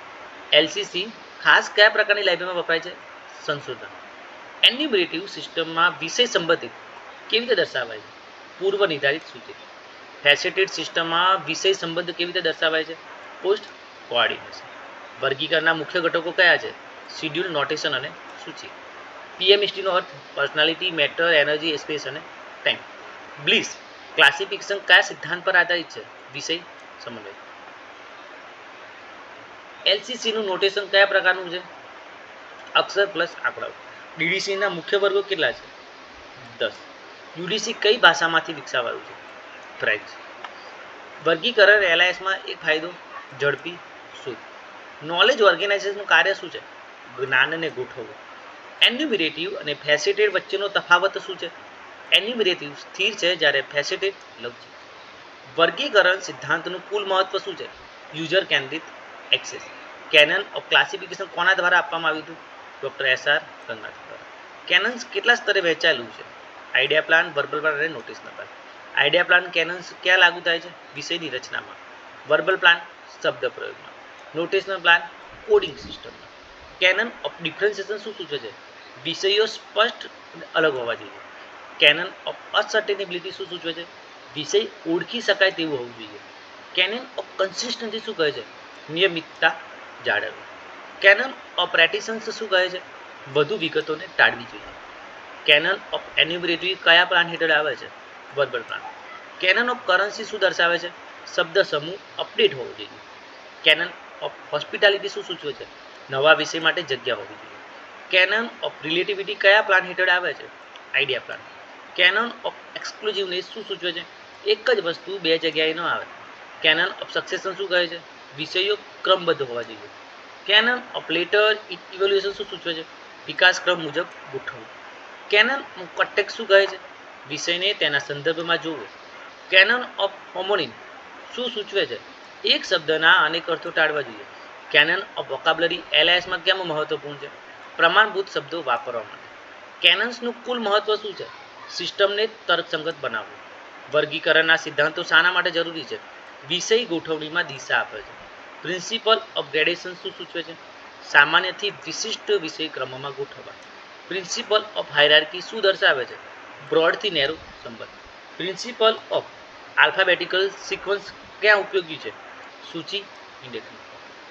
LCC ખાસ કયા પ્રકારની લાઇબ્રેરીમાં વપરાય છે? સંશોધન. એન્યુમરેટિવ સિસ્ટમમાં વિષય સંબંધિત કેવી રીતે દર્શાવાય છે? પૂર્વ નિર્ધારિત સૂચિ. ફેસેટેડ સિસ્ટમમાં વિષય સંબંધ કેવી રીતે દર્શાવાય છે? Post coordination. વર્ગીકરણના મુખ્ય ઘટકો કયા છે? શિડ્યુલ, નોટેશન અને સૂચિ. PMESTનો અર્થ પર્સનાલિટી, મેટર, એનર્જી, સ્પેસ અને ટાઈમ. બ્લિસ ક્લાસિફિકેશન કયા સિદ્ધાંત પર આધારિત છે? વિષય સમન્વય. LCCનું નોટેશન કયા પ્રકારનું છે? અક્ષર પ્લસ આંકડાઓ. DDCના મુખ્ય વર્ગો કેટલા છે? 10. UDC કઈ ભાષામાંથી વિકસાવાયું છે? ફ્રેન્ચ. વર્ગીકરણ LISમાં એક ફાયદો ઝડપી શોધ. નોલેજ ઓર્ગેનાઇઝેશનનું કાર્ય શું છે? જ્ઞાનને ગોઠવવું. એન્યુમરેટિવ અને ફેસેટેડ વચ્ચેનો તફાવત શું છે? એન્યુમરેટિવ સ્થિર છે જ્યારે ફેસેટેડ લવચિક. વર્ગીકરણ સિદ્ધાંતનું કુલ મહત્વ શું છે? યુઝર કેન્દ્રિત એક્સેસ. કેનન ઓફ ક્લાસિફિકેશન કોના દ્વારા આપવામાં આવ્યું હતું? ડૉક્ટર SR રંગનાથ દ્વારા. કેનન્સ કેટલા સ્તરે વહેંચાયેલું છે? આઈડિયા પ્લાન, વર્બલ પ્લાન અને નોટેશનલ પ્લાન. આઈડિયા પ્લાન કેનન્સ ક્યાં લાગુ થાય છે? વિષયની રચનામાં. વર્બલ પ્લાન શબ્દ પ્રયોગમાં. નોટેશનલ પ્લાન કોડિંગ સિસ્ટમમાં. કેનન ઓફ ડિફરન્સિએશન શું સૂચવે છે? વિષયો સ્પષ્ટ અલગ હોવા જોઈએ. કેનન ઓફ અનસર્ટેનેબિલિટી શું સૂચવે છે? વિષય ઓળખી શકાય તેવું હોવું જોઈએ. કેનન ઓફ કન્સિસ્ટન્સી શું કહે છે? નિયમિતતા જાળવવી. કેનન ઓફ રેટિસન્સ શું કહે છે? વધુ વિગતોને ટાળવી જોઈએ. કેનન ઓફ એન્યુમરેટિવ કયા પ્લાન હેઠળ આવે છે? Verbal plan. Canon of currency શું દર્શાવે છે? શબ્દ સમૂહ અપડેટ હોવો જોઈએ. કેનન ઓફ હોસ્પિટાલિટી શું સૂચવે છે? નવા વિષય માટે જગ્યા હોવી જોઈએ. કેનન ઓફ રિલેટિવિટી કયા પ્લાન હેઠળ આવે છે? Idea plan. કેનન ઓફ એક્સક્લુઝિવનેસ શું સૂચવે છે? એક જ વસ્તુ બે જગ્યાએ ન આવે. કેનન ઓફ સક્સેશન શું કહે છે? વિષયો ક્રમબદ્ધ હોવા જોઈએ. કેનન ઓફ લેટર ઇવેલ્યુએશન શું સૂચવે છે? વિકાસક્રમ મુજબ ગોઠવવું. કેનન ઓફ કોન્ટેક્સ્ટ શું કહે છે? વિષયને તેના સંદર્ભમાં જોવો. કેનન ઓફ હોમોનિમ શું સૂચવે છે? એક શબ્દના અનેક અર્થો ટાળવા જોઈએ. કેનન ઓફ વોકાબ્યુલરી LISમાં કેમ મહત્વપૂર્ણ છે? પ્રમાણભૂત શબ્દો વાપરવા માટે. કેનન્સનું કુલ મહત્વ શું છે? સિસ્ટમને તર્કસંગત બનાવવું. વર્ગીકરણના સિદ્ધાંતો શાના માટે જરૂરી છે? વિષય ગોઠવણીમાં દિશા આપે છે. પ્રિન્સિપલ ઓફ ગ્રેડેશન શું સૂચવે છે? સામાન્યથી વિશિષ્ટ વિષય ક્રમમાં ગોઠવવા. પ્રિન્સિપલ ઓફ હાયરાર્કી શું દર્શાવે છે? બ્રોડથી નેરો સંબંધ. પ્રિન્સિપલ ઓફ આલ્ફાબેટિકલ સિક્વન્સ ક્યાં ઉપયોગી છે? સૂચિ index.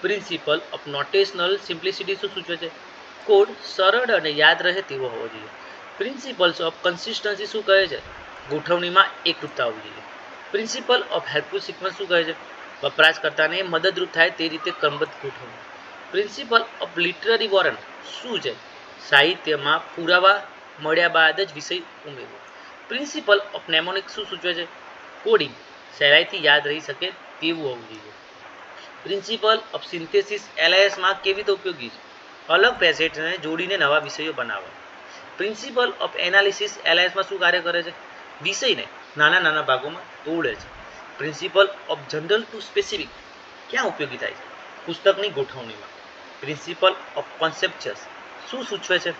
Principle of notational simplicity શું સૂચવે છે? કોડ સરળ અને યાદ રહે તેવો હોવો જોઈએ. પ્રિન્સિપલ્સ ઓફ કન્સિસ્ટન્સી શું કહે છે? ગોઠવણીમાં એકરૂપતા હોવી જોઈએ. પ્રિન્સિપલ ઓફ હેલ્પફુલ સિક્વન્સ શું કહે છે? વપરાશકર્તાને મદદરૂપ થાય તે રીતે ક્રમબદ્ધ ગોઠવણી. પ્રિન્સિપલ ઓફ લિટરરી વોરંટ શું છે? સાહિત્યમાં પુરાવા મળ્યા બાદ જ વિષય ઉમેરવો. પ્રિન્સિપલ ઓફ નેમોનિક્સ શું સૂચવે છે? કોડિંગ સહેલાઈથી યાદ રહી શકે તેવું હોવું જોઈએ. પ્રિન્સિપલ ઓફ સિન્થેસિસ એલઆઈએસમાં કેવી રીતે ઉપયોગી છે? અલગ પેસેજને જોડીને નવા વિષયો બનાવવા. પ્રિન્સિપલ ઓફ એનાલિસિસ એલઆઈએસમાં શું કાર્ય કરે છે? વિષયને નાના નાના ભાગોમાં તોડે છે. Principle of general to specific ક્યાં ઉપયોગી થાય છે? પુસ્તકની ગોઠવણીમાં. પ્રિન્સિપલ ઓફ કોન્સેપ્ચ્યુઅસ શું સૂચવે છે?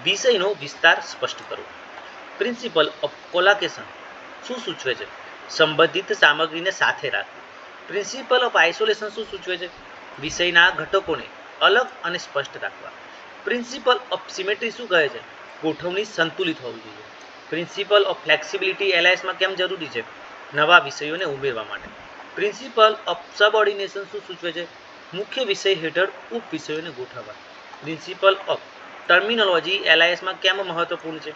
વિષયનો વિસ્તાર સ્પષ્ટ કરવો. પ્રિન્સિપલ ઓફ કોલાકેશન શું સૂચવે છે? સંબંધિત સામગ્રીને સાથે રાખવી. પ્રિન્સિપલ ઓફ આઇસોલેશન શું સૂચવે છે? વિષયના ઘટકોને અલગ અને સ્પષ્ટ રાખવા. પ્રિન્સિપલ ઓફ સિમેટ્રી શું કહે છે? ગોઠવણી સંતુલિત હોવી જોઈએ. પ્રિન્સિપલ ઓફ ફ્લેક્સિબિલિટી એલઆઈએસમાં કેમ જરૂરી છે? નવા વિષયોને ઉમેરવા માટે. પ્રિન્સિપલ ઓફ સબઓર્ડિનેશન શું સૂચવે છે? મુખ્ય વિષય હેઠળ ઉપવિષયોને ગોઠવવા. પ્રિન્સિપલ ઓફ ટર્મિનોલોજી એલઆઈએસમાં કેમ મહત્વપૂર્ણ છે?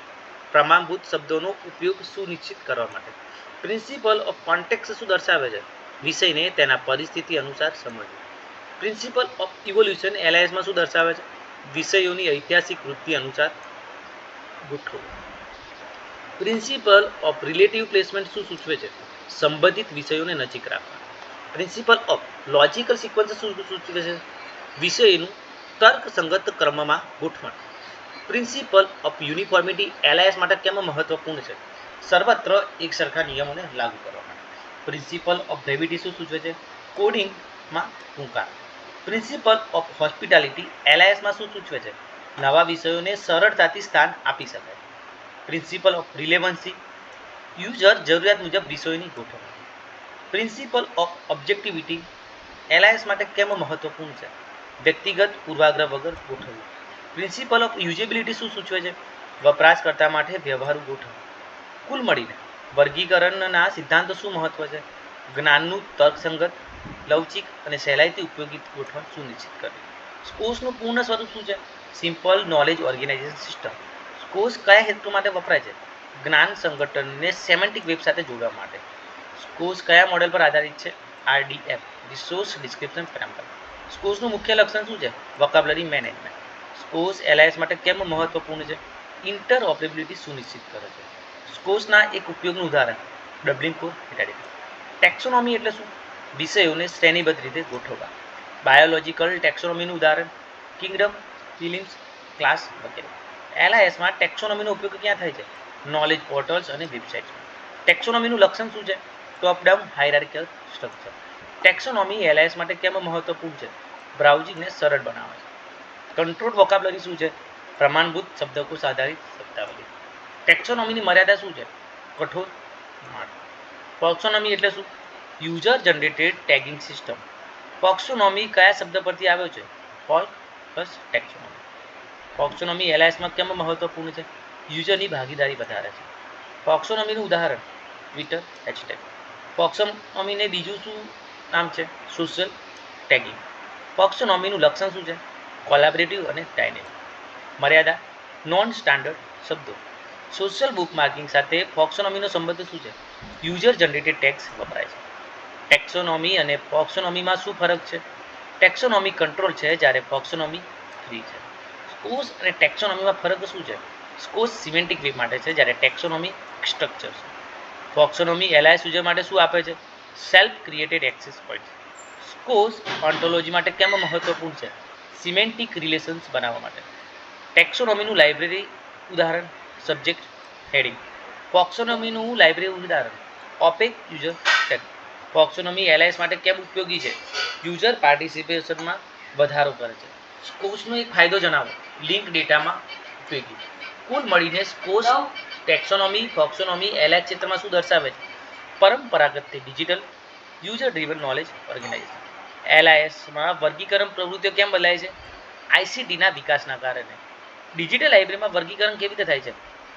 પ્રમાણભૂત શબ્દોનો ઉપયોગ સુનિશ્ચિત કરવા માટે. પ્રિન્સિપલ ઓફ કોન્ટેક્સ શું દર્શાવે છે? વિષયને તેના પરિસ્થિતિ અનુસાર સમજવું. પ્રિન્સિપલ ઓફ ઇવોલ્યુશન એલઆઈએસમાં શું દર્શાવે છે? વિષયોની ઐતિહાસિક વૃદ્ધિ અનુસાર ગોઠવવું. પ્રિન્સિપલ ઓફ રિલેટિવ પ્લેસમેન્ટ શું સૂચવે છે? સંબંધિત વિષયોને નજીક રાખવા. પ્રિન્સિપલ ઓફ લોજિકલ સિક્વન્સ શું સૂચવે છે? વિષયનું તર્કસંગત ક્રમમાં ગોઠવણ. પ્રિન્સિપલ ઓફ યુનિફોર્મિટી એલઆઈએસ માટે કેમ મહત્વપૂર્ણ છે? સર્વત્ર એક સરખા નિયમોને લાગુ કરવા માટે. પ્રિન્સિપલ ઓફ બ્રેવિટી શું સૂચવે છે? કોડિંગમાં ટૂંકા. પ્રિન્સિપલ ઓફ હોસ્પિટાલિટી એલઆઈએસમાં શું સૂચવે છે? નવા વિષયોને સરળતાથી સ્થાન આપી શકાય. પ્રિન્સિપલ ઓફ રિલેવન્સી યુઝર જરૂરિયાત મુજબ વિષયોની ગોઠવણી. પ્રિન્સિપલ ઓફ ઓબ્જેક્ટિવિટી એલઆઈએસ માટે કેમ મહત્વપૂર્ણ છે? વ્યક્તિગત પૂર્વાગ્રહ વગર ગોઠવવું. પ્રિન્સિપલ ઓફ યુઝેબિલિટી શું સૂચવે છે? વપરાશકર્તા માટે વ્યવહારુ ગોઠવવું. કુલ મળીને વર્ગીકરણના સિદ્ધાંતો શું મહત્વ છે? જ્ઞાનનું તર્કસંગત, લવચિક અને સહેલાઈથી ઉપયોગી ગોઠવણ સુનિશ્ચિત કરવી. સ્કોર્સનું પૂર્ણ સ્વરૂપ શું છે? Simple knowledge organisation system. Scores કયા હેતુ માટે વપરાય છે? જ્ઞાન સંગઠનને સેમેન્ટિક વેબ સાથે જોડવા માટે. સ્કોર્સ કયા મોડેલ પર આધારિત છે? આરડીએફ રિસોર્સ ડિસ્ક્રિપ્શન ફ્રેમવર્ક. સ્કોર્સનું મુખ્ય લક્ષણ શું છે? Vocabulary management. સ્કોર્સ એલઆઈએસ માટે કેમ મહત્વપૂર્ણ છે? ઇન્ટરઓપરેબિલિટી સુનિશ્ચિત કરે છે. સ્કોર્સના એક ઉપયોગનું ઉદાહરણ ડબલિંગ કોડ મેટાડેટા. ટેક્સોનોમી એટલે શું? વિષયોને શ્રેણીબદ્ધ રીતે ગોઠવવા. બાયોલોજિકલ ટેક્સોનોમીનું ઉદાહરણ કિંગડમ, ફિલિમ્સ, ક્લાસ વગેરે. એલઆઈએસમાં ટેક્સોનોમીનો ઉપયોગ ક્યાં થાય છે? નોલેજ પોર્ટલ્સ અને વેબસાઇટ્સમાં. ટેક્સોનોમીનું લક્ષણ શું છે? Top down hierarchical structure. Taxonomy એલઆઈએસ માટે કેમ મહત્વપૂર્ણ છે? બ્રાઉઝિંગને સરળ બનાવે છે. કંટ્રોલ વોકેબ્યુલરી શું છે? પ્રમાણભૂત શબ્દકોશ આધારિત શબ્દાવલી. ટેક્સોનોમીની મર્યાદા શું છે? કઠોર માળખું. પોક્સોનોમી એટલે શું? User generated tagging system. Folksonomy કયા શબ્દ પરથી આવ્યો છે? પોક પ્લસ ટેક્સોનોમી. પોક્સોનોમી એલઆઈએસમાં કેમ મહત્વપૂર્ણ છે? યુઝરની ભાગીદારી વધારે છે. પોક્સોનોમીનું ઉદાહરણ ટ્વિટર હેશટેગ. પોક્સોનોમીને બીજું શું નામ છે? Social tagging. પોક્સોનોમીનું લક્ષણ શું છે? કોલેબરેટિવ અને ડાયનેમિક. મર્યાદા નોન સ્ટાન્ડર્ડ શબ્દો. સોશિયલ બુકમાર્કિંગ સાથે પોક્સોનોમીનો સંબંધ શું છે? યુઝર જનરેટેડ ટેગ્સ વપરાય છે. ટેક્સોનોમી અને પોક્સોનોમીમાં શું ફરક છે? ટેક્સોનોમી કંટ્રોલ છે જ્યારે પોક્સોનોમી ફ્રી છે. સ્કોર્સ અને ટેક્સોનોમીમાં ફરક શું છે? સ્કોર્સ સિમેન્ટિક વેબ માટે છે જ્યારે ટેક્સોનોમી સ્ટ્રક્ચર છે. પોક્સોનોમી એલઆઈએસ યુઝર માટે શું આપે છે? Self created access points. SKOS ontology માટે કેમ મહત્વપૂર્ણ છે? સિમેન્ટિક રિલેશન્સ બનાવવા માટે. ટેક્સોનોમીનું લાઇબ્રેરી ઉદાહરણ સબ્જેક્ટ હેડિંગ. પોક્સોનોમીનું લાઇબ્રેરી ઉદાહરણ OPAC user tag. Folksonomy LIS માટે કેમ ઉપયોગી છે? યુઝર પાર્ટિસિપેશનમાં વધારો કરે છે. સ્કોર્સનો એક ફાયદો જણાવો. લિંક ડેટામાં ઉપયોગી. કુલ મળીને સ્કોર્સ ટેક્સોનોમી પોક્સોનોમી એલઆઈએસ ક્ષેત્રમાં શું દર્શાવે છે? પરંપરાગતથી digital user driven knowledge organisation. એલઆઈએસમાં વર્ગીકરણ પ્રવૃત્તિઓ કેમ બદલાય છે? આઈસીટીના વિકાસના કારણે. ડિજિટલ લાઇબ્રેરીમાં વર્ગીકરણ કેવી રીતે થાય છે?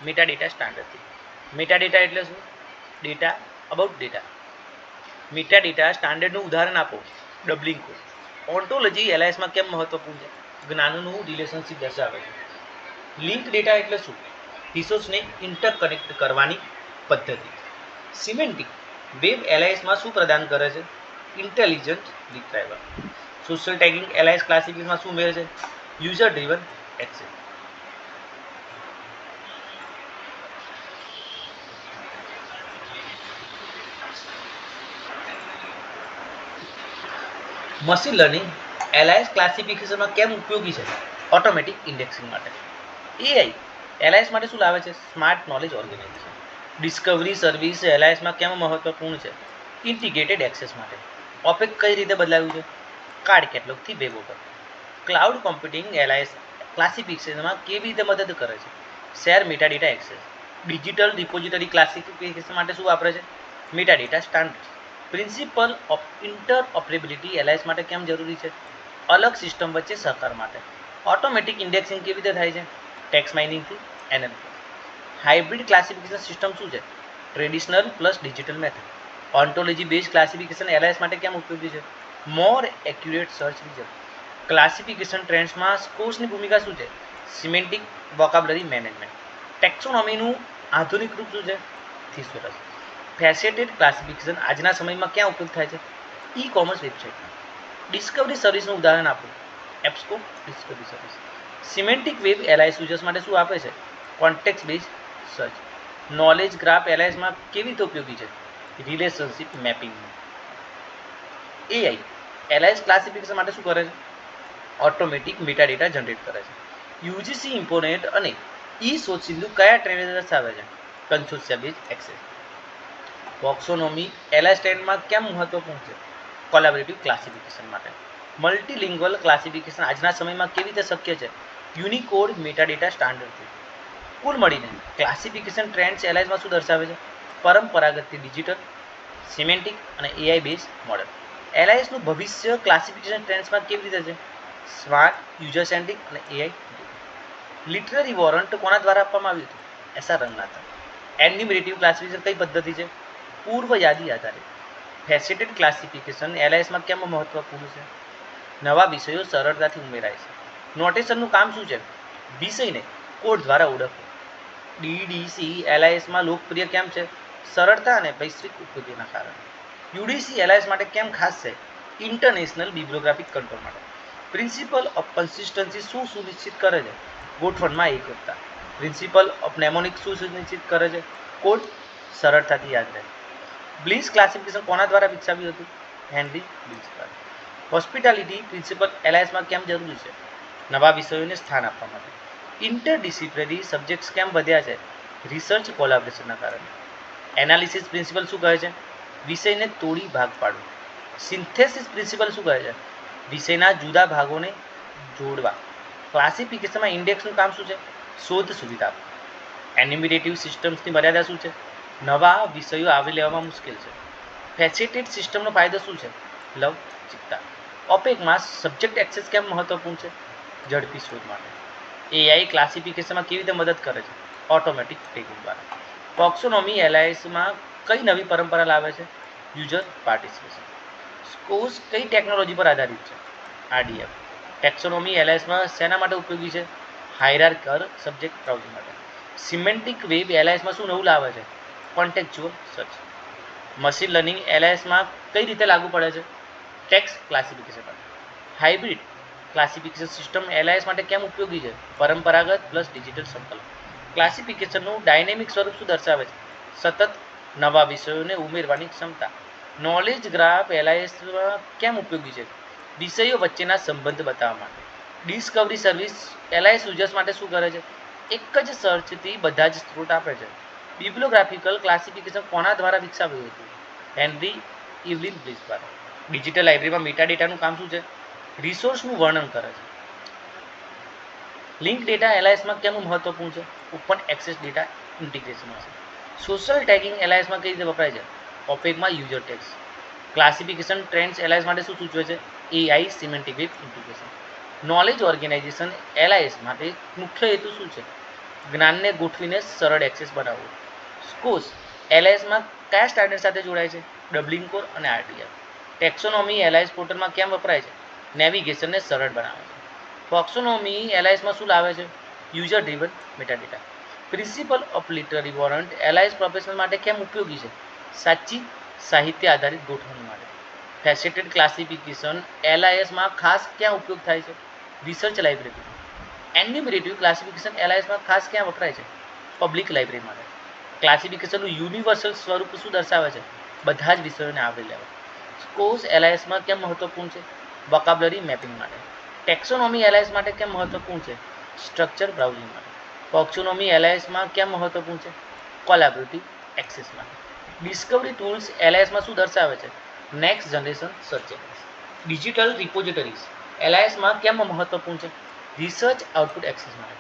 મેટાડેટા સ્ટાન્ડર્ડથી. મેટાડેટા એટલે શું? Data about data. મેટાડેટા સ્ટાન્ડર્ડનું ઉદાહરણ આપો. Doubling code. ઓન્ટોલોજી એલઆઈએસમાં કેમ મહત્વપૂર્ણ છે? જ્ઞાનનું રિલેશનશિપ દર્શાવે છે. લિંક ડેટા એટલે શું? રિસોર્સને ઇન્ટરકનેક્ટ કરવાની પદ્ધતિ. સિમેન્ટિક વેબ એલઆઈએસમાં શું પ્રદાન કરે છે? Intelligent retrieval. Social tagging LIS ક્લાસિફિકેશનમાં શું ઉમેરે છે? User driven access. Machine learning LIS ક્લાસિફિકેશનમાં કેમ ઉપયોગી છે? ઓટોમેટિક ઇન્ડેક્સિંગ માટે. એઆઈ એલઆઈએસ માટે શું લાવે છે? Smart knowledge organisation. Discovery service એલઆઈએસમાં કેમ મહત્વપૂર્ણ છે? ઇન્ટિગ્રેટેડ એક્સેસ માટે. ઓપેક કઈ રીતે બદલાવ્યું છે? કાર્ડ કેટલોગથી વેબ ઉપર. ક્લાઉડ કોમ્પ્યુટિંગ એલઆઈએસ ક્લાસિફિકેશનમાં કેવી રીતે મદદ કરે છે? Share metadata access. Digital repository classification માટે શું વાપરે છે? Metadata standard. Principal of interoperability એલઆઈએસ માટે કેમ જરૂરી છે? અલગ સિસ્ટમ વચ્ચે સહકાર માટે. ઓટોમેટિક ઇન્ડેક્સિંગ કેવી રીતે થાય છે? ટેક્સ્ટ માઇનિંગથી એનએલપી. હાઇબ્રિડ ક્લાસિફિકેશન સિસ્ટમ શું છે? Traditional plus digital method. Ontology base classification LIS માટે કેમ ઉપયોગી છે? More accurate search result. Classification ટ્રેન્ડ્સમાં સ્કોર્સની ભૂમિકા શું છે? Semantic vocabulary management. ટેક્સોનોમીનું આધુનિક રૂપ શું છે? થિસોરસ. ફેસેટેડ ક્લાસિફિકેશન આજના સમયમાં ક્યાં ઉપયોગ થાય છે? E commerce વેબસાઇટમાં. ડિસ્કવરી સર્વિસનું ઉદાહરણ આપો. EBSCO discovery service. Semantic web LIS users માટે શું આપે છે? Context base search. Knowledge graph એલઆઈએસમાં કેવી રીતે ઉપયોગી છે? Relationship mapping. AI LIS classification માટે શું કરે છે? ઓટોમેટિક મેટાડેટા જનરેટ કરે છે. યુજીસી ઇમ્પોનેટ અને ઈ શોધ સિંધુ કયા ટ્રેન્ડ દર્શાવે છે? કન્સોર્શિયા બેઝ એક્સેસ. ટેક્સોનોમી એલઆઈએસ ટ્રેન્ડમાં કેમ મહત્વપૂર્ણ છે? કોલેબોરેટિવ ક્લાસિફિકેશન માટે. મલ્ટીલિંગ્વલ ક્લાસિફિકેશન આજના સમયમાં કેવી રીતે શક્ય છે? Unicode metadata સ્ટાન્ડર્ડથી. કુલ મળીને ક્લાસિફિકેશન ટ્રેન્ડ્સ એલઆઈએસમાં શું દર્શાવે છે? પરંપરાગતથી ડિજિટલ, સિમેન્ટિક અને એઆઈ બેઝ મોડેલ. એલઆઈએસનું ભવિષ્ય ક્લાસિફિકેશન ટ્રેન્ડ્સમાં કેવી રીતે છે? સ્માર્ટ, યુઝર સેન્ટ્રિક અને એઆઈ. લિટરરી વોરંટ કોના દ્વારા આપવામાં આવ્યું હતું? એસઆર રંગનાથન. એન્યુમરેટિવ ક્લાસિફિકેશન કઈ પદ્ધતિ છે? પૂર્વ યાદી આધારિત. ફેસેટેડ ક્લાસિફિકેશન એલઆઈએસમાં કેમ મહત્વપૂર્ણ છે? નવા વિષયો સરળતાથી ઉમેરાય છે. નોટેશનનું કામ શું છે? વિષયને કોડ દ્વારા ઓળખવો. ડીડીસી એલઆઈએસમાં લોકપ્રિય કેમ છે? સરળતા અને વૈશ્વિક ઉપયોગીના કારણે. યુડીસી એલઆઈએસ માટે કેમ ખાસ છે? ઇન્ટરનેશનલ બિબ્લિયોગ્રાફિક કંટ્રોલ માટે. પ્રિન્સિપલ ઓફ કન્સિસ્ટન્સી શું સુનિશ્ચિત કરે છે? ગોઠવણમાં એકતા. પ્રિન્સિપલ ઓફ નેમોનિક શું સુનિશ્ચિત કરે છે? કોડ સરળતાથી યાદ રહે. બ્લિસ ક્લાસિફિકેશન કોના દ્વારા વિકસાવ્યું હતું? હેનરી બ્લિસ દ્વારા. હોસ્પિટાલિટી પ્રિન્સિપલ એલઆઈએસમાં કેમ જરૂરી છે? નવા વિષયોને સ્થાન આપવા માટે. ઇન્ટરડિસિપ્લિનરી સબ્જેક્ટ્સ કેમ વધ્યા છે? રિસર્ચ કોલાબોરેશનના કારણે. એનાલિસિસ પ્રિન્સિપલ શું કહે છે? વિષયને તોડી ભાગ પાડવું. સિન્થેસિસ પ્રિન્સિપલ શું કહે છે? વિષયના જુદા ભાગોને જોડવા. ક્લાસિફિકેશનમાં ઇન્ડેક્સનું કામ શું છે? શોધ સુવિધા. એન્યુમરેટિવ સિસ્ટમ્સની મર્યાદા શું છે? નવા વિષયો આવરી લેવામાં મુશ્કેલ છે. ફેસેટેડ સિસ્ટમનો ફાયદો શું છે? લવચિકતા. ઓપેકમાં સબ્જેક્ટ એક્સેસ કેમ મહત્વપૂર્ણ છે? ઝડપી શોધ માટે. એઆઈ ક્લાસિફિકેશનમાં કેવી રીતે મદદ કરે છે? ઓટોમેટિક ટેગિંગ દ્વારા. ટેક્સોનોમી એલઆઈએસમાં કઈ નવી પરંપરા લાવે છે? User participation. સ્કોર્સ કઈ ટેકનોલોજી પર આધારિત છે? આરડીએફ. ટેક્સોનોમી એલઆઈએસમાં શેના માટે ઉપયોગી છે? હાયરાર્કિકલ સબ્જેક્ટ બ્રાઉઝિંગ માટે. સિમેન્ટિક વેબ એલઆઈએસમાં શું નવું લાવે છે? કોન્ટેક્ચુઅલ સર્ચ. મશીન લર્નિંગ એલઆઈએસમાં કઈ રીતે લાગુ પડે છે? ટેક્સ્ટ ક્લાસિફિકેશન માટે. હાઇબ્રિડ ક્લાસિફિકેશન સિસ્ટમ એલઆઈએસ માટે કેમ ઉપયોગી છે? પરંપરાગત પ્લસ ડિજિટલ સંકલન. ક્લાસિફિકેશનનું ડાયનેમિક સ્વરૂપ શું દર્શાવે છે? સતત નવા વિષયોને ઉમેરવાની ક્ષમતા. નોલેજ ગ્રાફ એલઆઈએસમાં કેમ ઉપયોગી છે? વિષયો વચ્ચેના સંબંધ બતાવવા માટે. ડિસ્કવરી સર્વિસ એલઆઈએસ યુઝર્સ માટે શું કરે છે? એક જ સર્ચથી બધા જ સ્ત્રોત આપે છે. બિબ્લિયોગ્રાફિકલ ક્લાસિફિકેશન કોના દ્વારા વિકસાવ્યું હતું? હેનરી ઇવલિન બ્લિસ દ્વારા. ડિજિટલ લાઇબ્રેરીમાં મેટાડેટાનું કામ શું છે? રિસોર્સનું વર્ણન કરે છે. લિંક ડેટા એલઆઈએસમાં કેમ મહત્વપૂર્ણ છે? ઓપન એક્સેસ ડેટા ઇન્ટિગ્રેશનમાં છે. સોશિયલ ટેગિંગ એલઆઈએસમાં કઈ રીતે વપરાય છે? ઓપેકમાં user tags. Classification trends LIS માટે શું સૂચવે છે? AI semantic web integration. Knowledge organisation LIS માટે મુખ્ય હેતુ શું છે? જ્ઞાનને ગોઠવીને સરળ એક્સેસ બનાવવું. સ્કોર્સ એલઆઈએસમાં કયા સ્ટાન્ડર્ડ સાથે જોડાય છે? ડબલિંગ કોર અને આરટીએફ. ટેક્સોનોમી એલઆઈએસ પોર્ટલમાં કેમ વપરાય છે? નેવિગેશનને સરળ બનાવે છે. ફોક્સોનોમી એલઆઈએસમાં શું લાવે છે? User driven metadata. Principal of literary warrant એલઆઈએસ professional માટે કેમ ઉપયોગી છે? સાચી સાહિત્ય આધારિત ગોઠવણી માટે. ફેસેટેડ ક્લાસિફિકેશન એલઆઈએસમાં ખાસ ક્યાં ઉપયોગ થાય છે? Research library. એન્યુમરેટિવ ક્લાસિફિકેશન એલઆઈએસમાં ખાસ ક્યાં વપરાય છે? પબ્લિક લાઇબ્રેરી માટે. ક્લાસિફિકેશનનું યુનિવર્સલ સ્વરૂપ શું દર્શાવે છે? બધા જ વિષયોને આવરી લેવા. સ્કોર્સ એલઆઈએસમાં કેમ મહત્વપૂર્ણ છે? વોકાબ્યુલરી મેપિંગ માટે. ટેક્સોનોમી એલઆઈએસ માટે કેમ મહત્વપૂર્ણ છે? સ્ટ્રક્ચર બ્રાઉઝિંગ માટે. ફોક્સોનોમી એલઆઈએસમાં કેમ મહત્વપૂર્ણ છે? કોલેબોરેટિવ એક્સેસ માટે. ડિસ્કવરી ટૂલ્સ એલઆઈએસમાં શું દર્શાવે છે? Next generation search engines. Digital repositories એલઆઈએસમાં કેમ મહત્વપૂર્ણ છે? રિસર્ચ આઉટપુટ એક્સેસ માટે.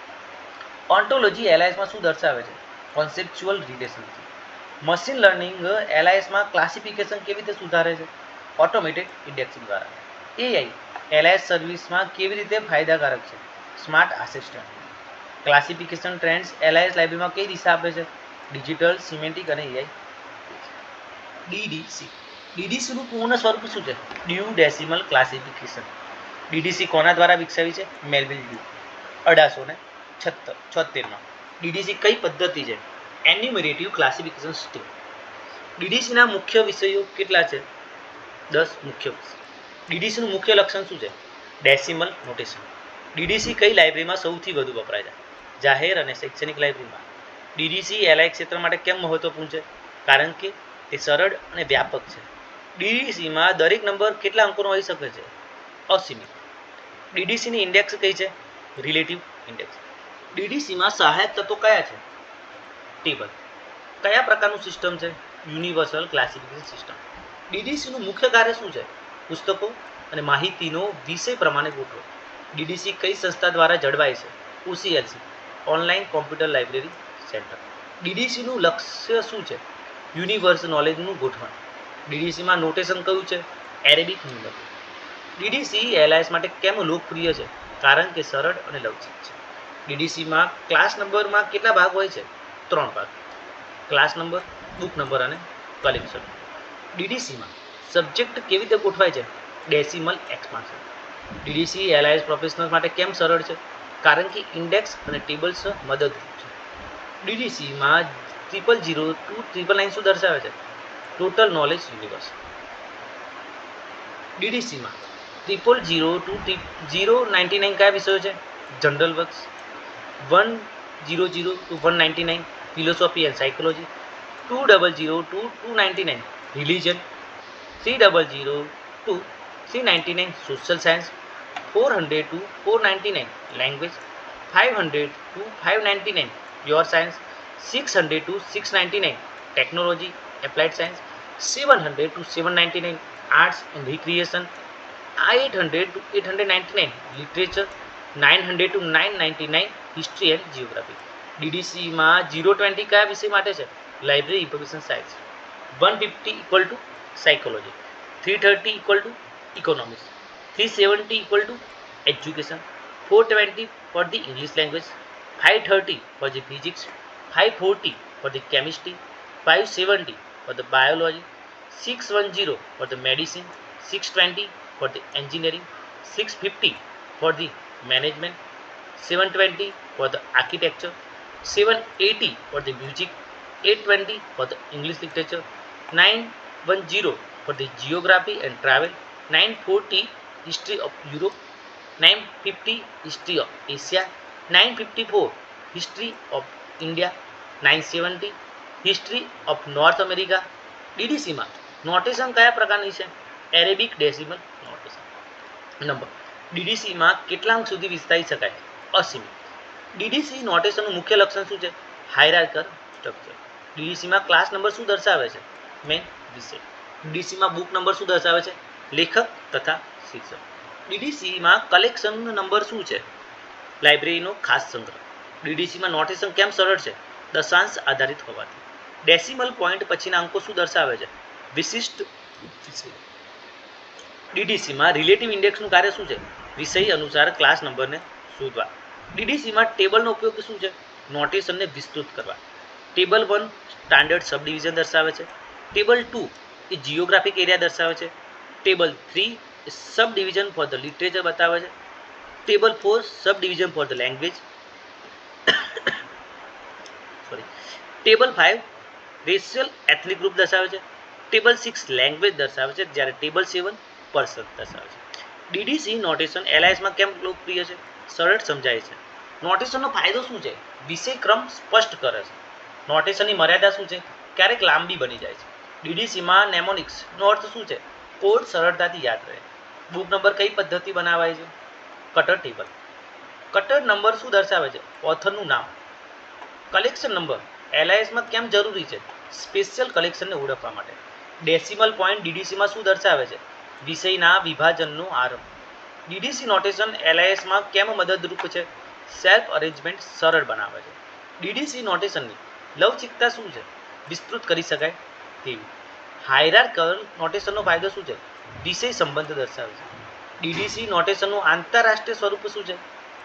ઓન્ટોલોજી એલઆઈએસમાં શું દર્શાવે છે? Conceptual relationship. મશીન લર્નિંગ એલઆઈએસમાં ક્લાસિફિકેશન કેવી રીતે સુધારે છે? ઓટોમેટેડ ઇન્ડેક્સિંગ દ્વારા. એઆઈ એલઆઈએસ સર્વિસમાં કેવી રીતે ફાયદાકારક છે? Smart assistant. Classification trends LIS લાઇબ્રેરીમાં કઈ દિશા આપે છે? ડિજિટલ, સિમેન્ટિક અને એઆઈ. ડીડીસી. ડીડીસીનું પૂર્ણ સ્વરૂપ શું છે? Due decimal classification. ડીડીસી કોના દ્વારા વિકસાવી છે? મેલવિલ ડ્યુ 1876માં. ડીડીસી કઈ પદ્ધતિ છે? એન્યુમરેટિવ ક્લાસિફિકેશન સિસ્ટમ. ડીડીસીના મુખ્ય વિષયો કેટલા છે? 10 મુખ્ય વિષય. ડીડીસીનું મુખ્ય લક્ષણ શું છે? Decimal notation. ડીડીસી કઈ લાઇબ્રેરીમાં સૌથી વધુ વપરાય છે? જાહેર અને શૈક્ષણિક લાઇબ્રેરીમાં. ડીડીસી એલઆઈ ક્ષેત્ર માટે કેમ મહત્વપૂર્ણ છે? કારણ કે તે સરળ અને વ્યાપક છે. ડીડીસીમાં દરેક નંબર કેટલા અંકોનો હોઈ શકે છે? અસીમિત. ડીડીસીની ઇન્ડેક્સ કઈ છે? Relative index. ડીડીસીમાં સહાયક તત્વો કયા છે? ટેબલ. કયા પ્રકારનું સિસ્ટમ છે? Universal classification system. ડીડીસીનું મુખ્ય કાર્ય શું છે? પુસ્તકો અને માહિતીનો વિષય પ્રમાણે ગોઠવો. ડીડીસી કઈ સંસ્થા દ્વારા જળવાય છે? ઓસીએલસી, ઓનલાઈન કોમ્પ્યુટર લાઇબ્રેરી સેન્ટર. ડીડીસીનું લક્ષ્ય શું છે? યુનિવર્સ નોલેજનું ગોઠવણ. ડીડીસીમાં નોટેશન કયું છે? એરેબિક ન્યુમરલ. ડીડીસી એલઆઈએસ માટે કેમ લોકપ્રિય છે? કારણ કે સરળ અને લવચીક છે. ડીડીસીમાં ક્લાસ નંબરમાં કેટલા ભાગ હોય છે? 3 ભાગ. ક્લાસ નંબર, બુક નંબર અને કલેક્શન. ડીડીસીમાં સબ્જેક્ટ કેવી રીતે ગોઠવાય છે? Decimal expansion. ડીડીસી એલઆઈએસ પ્રોફેશનલ્સ માટે કેમ સરળ છે? કારણ કે ઇન્ડેક્સ અને ટેબલ્સ મદદરૂપ છે. ડીડીસીમાં 000 to 999 શું દર્શાવે છે? Total knowledge universe. ડીડીસીમાં 000 to 099 કયા વિષયો છે? General works. 100 to 199 philosophy and psychology. 200 to 299 religion. 300 to 399 social science. 400 to 499 language. 500 to 599 pure science. 600 to 699 technology applied science. 700 to 799 arts and recreation. 800 to 899 literature. 900 to 999 history and geography. ડીડીસીમાં 020 કયા વિષય માટે છે? Library information science. 150 equal to psychology. 330 equal to economics. 370 equal to education. 420 for the English language. 530 for the physics. 540 for the chemistry. 570 for the biology. 610 for the medicine. 620 for the engineering. 650 for the management. 720 for the architecture. 780 for the music. 820 for the English literature. 910 for the geography and travel. 940 history of Europe. 950 history of Asia. 954 history of India. 970 history of North America. ડીડીસીમાં notation કયા પ્રકારની છે? Arabic decimal notation. Number. ડીડીસીમાં કેટલા અંક સુધી વિસ્તારી શકાય? અસીમિત. ડીડીસી નોટેશનનું મુખ્ય લક્ષણ શું છે? હાયરાર્કલ સ્ટ્રક્ચર. ડીડીસીમાં ક્લાસ નંબર શું દર્શાવે છે? મેન વિષય. ડીડીસીમાં બુક નંબર શું દર્શાવે છે? લેખક તથા શીર્ષક. ડીડીસીમાં કલેક્શન નંબર શું છે? લાઇબ્રેરીનો ખાસ સંગ્રહ. ડીડીસીમાં નોટેશન કેમ સરળ છે? દશાંશ આધારિત હોવાથી. ડેસિમલ પોઈન્ટ પછીના અંકો શું દર્શાવે છે? વિશિષ્ટ વિષય. ડીડીસીમાં રિલેટિવ ઇન્ડેક્સનું કાર્ય શું છે? વિષય અનુસાર ક્લાસ નંબરને શોધવા. ડીડીસીમાં ટેબલનો ઉપયોગ શું છે? નોટેશનને વિસ્તૃત કરવા. ટેબલ 1 સ્ટાન્ડર્ડ સબ ડિવિઝન દર્શાવે છે. ટેબલ 2 એ જિયોગ્રાફિક એરિયા દર્શાવે છે. Table 3 sub division for the literature बतावे छे। Table 4 subdivision for the language. Sorry, table 5 racial ethnic group दर्शावे छे। टेबल 6 लैंग्वेज दर्शावे छे, જ્યારે ટેબલ 7 पर्सन દર્શાવે છે। ડીડીસી નોટેશન એલઆઈએસમાં કેમ લોકપ્રિય છે? સરળ સમજાય છે। નોટેશનનો ફાયદો શું છે? વિષય ક્રમ સ્પષ્ટ કરે છે। નોટેશનની મર્યાદા શું છે? ક્યારેક લાંબી બની જાય છે। ડીડીસીમાં નેમોનિક્સનો અર્થ શું છે? કોડ સરળતાથી યાદ રહે। બુક નંબર કઈ પદ્ધતિ બનાવાય છે? Cutter table. કટર નંબર શું દર્શાવે છે? ઓથરનું નામ। કલેક્શન નંબર એલઆઈએસમાં કેમ જરૂરી છે? સ્પેશિયલ કલેક્શનને ઓળખવા માટે। ડેસિમલ પોઈન્ટ ડીડીસીમાં શું દર્શાવે છે? વિષયના વિભાજનનો આરંભ। ડીડીસી નોટેશન એલઆઈએસમાં કેમ મદદરૂપ છે? સેલ્ફ અરેન્જમેન્ટ સરળ બનાવે છે। ડીડીસી નોટેશનની લવચિકતા શું છે? વિસ્તૃત કરી શકાય તેવી। હાયરાર્કલ નોટેશનનો ફાયદો શું છે? વિષય સંબંધ દર્શાવે છે। ડીડીસી નોટેશનનું આંતરરાષ્ટ્રીય સ્વરૂપ શું છે?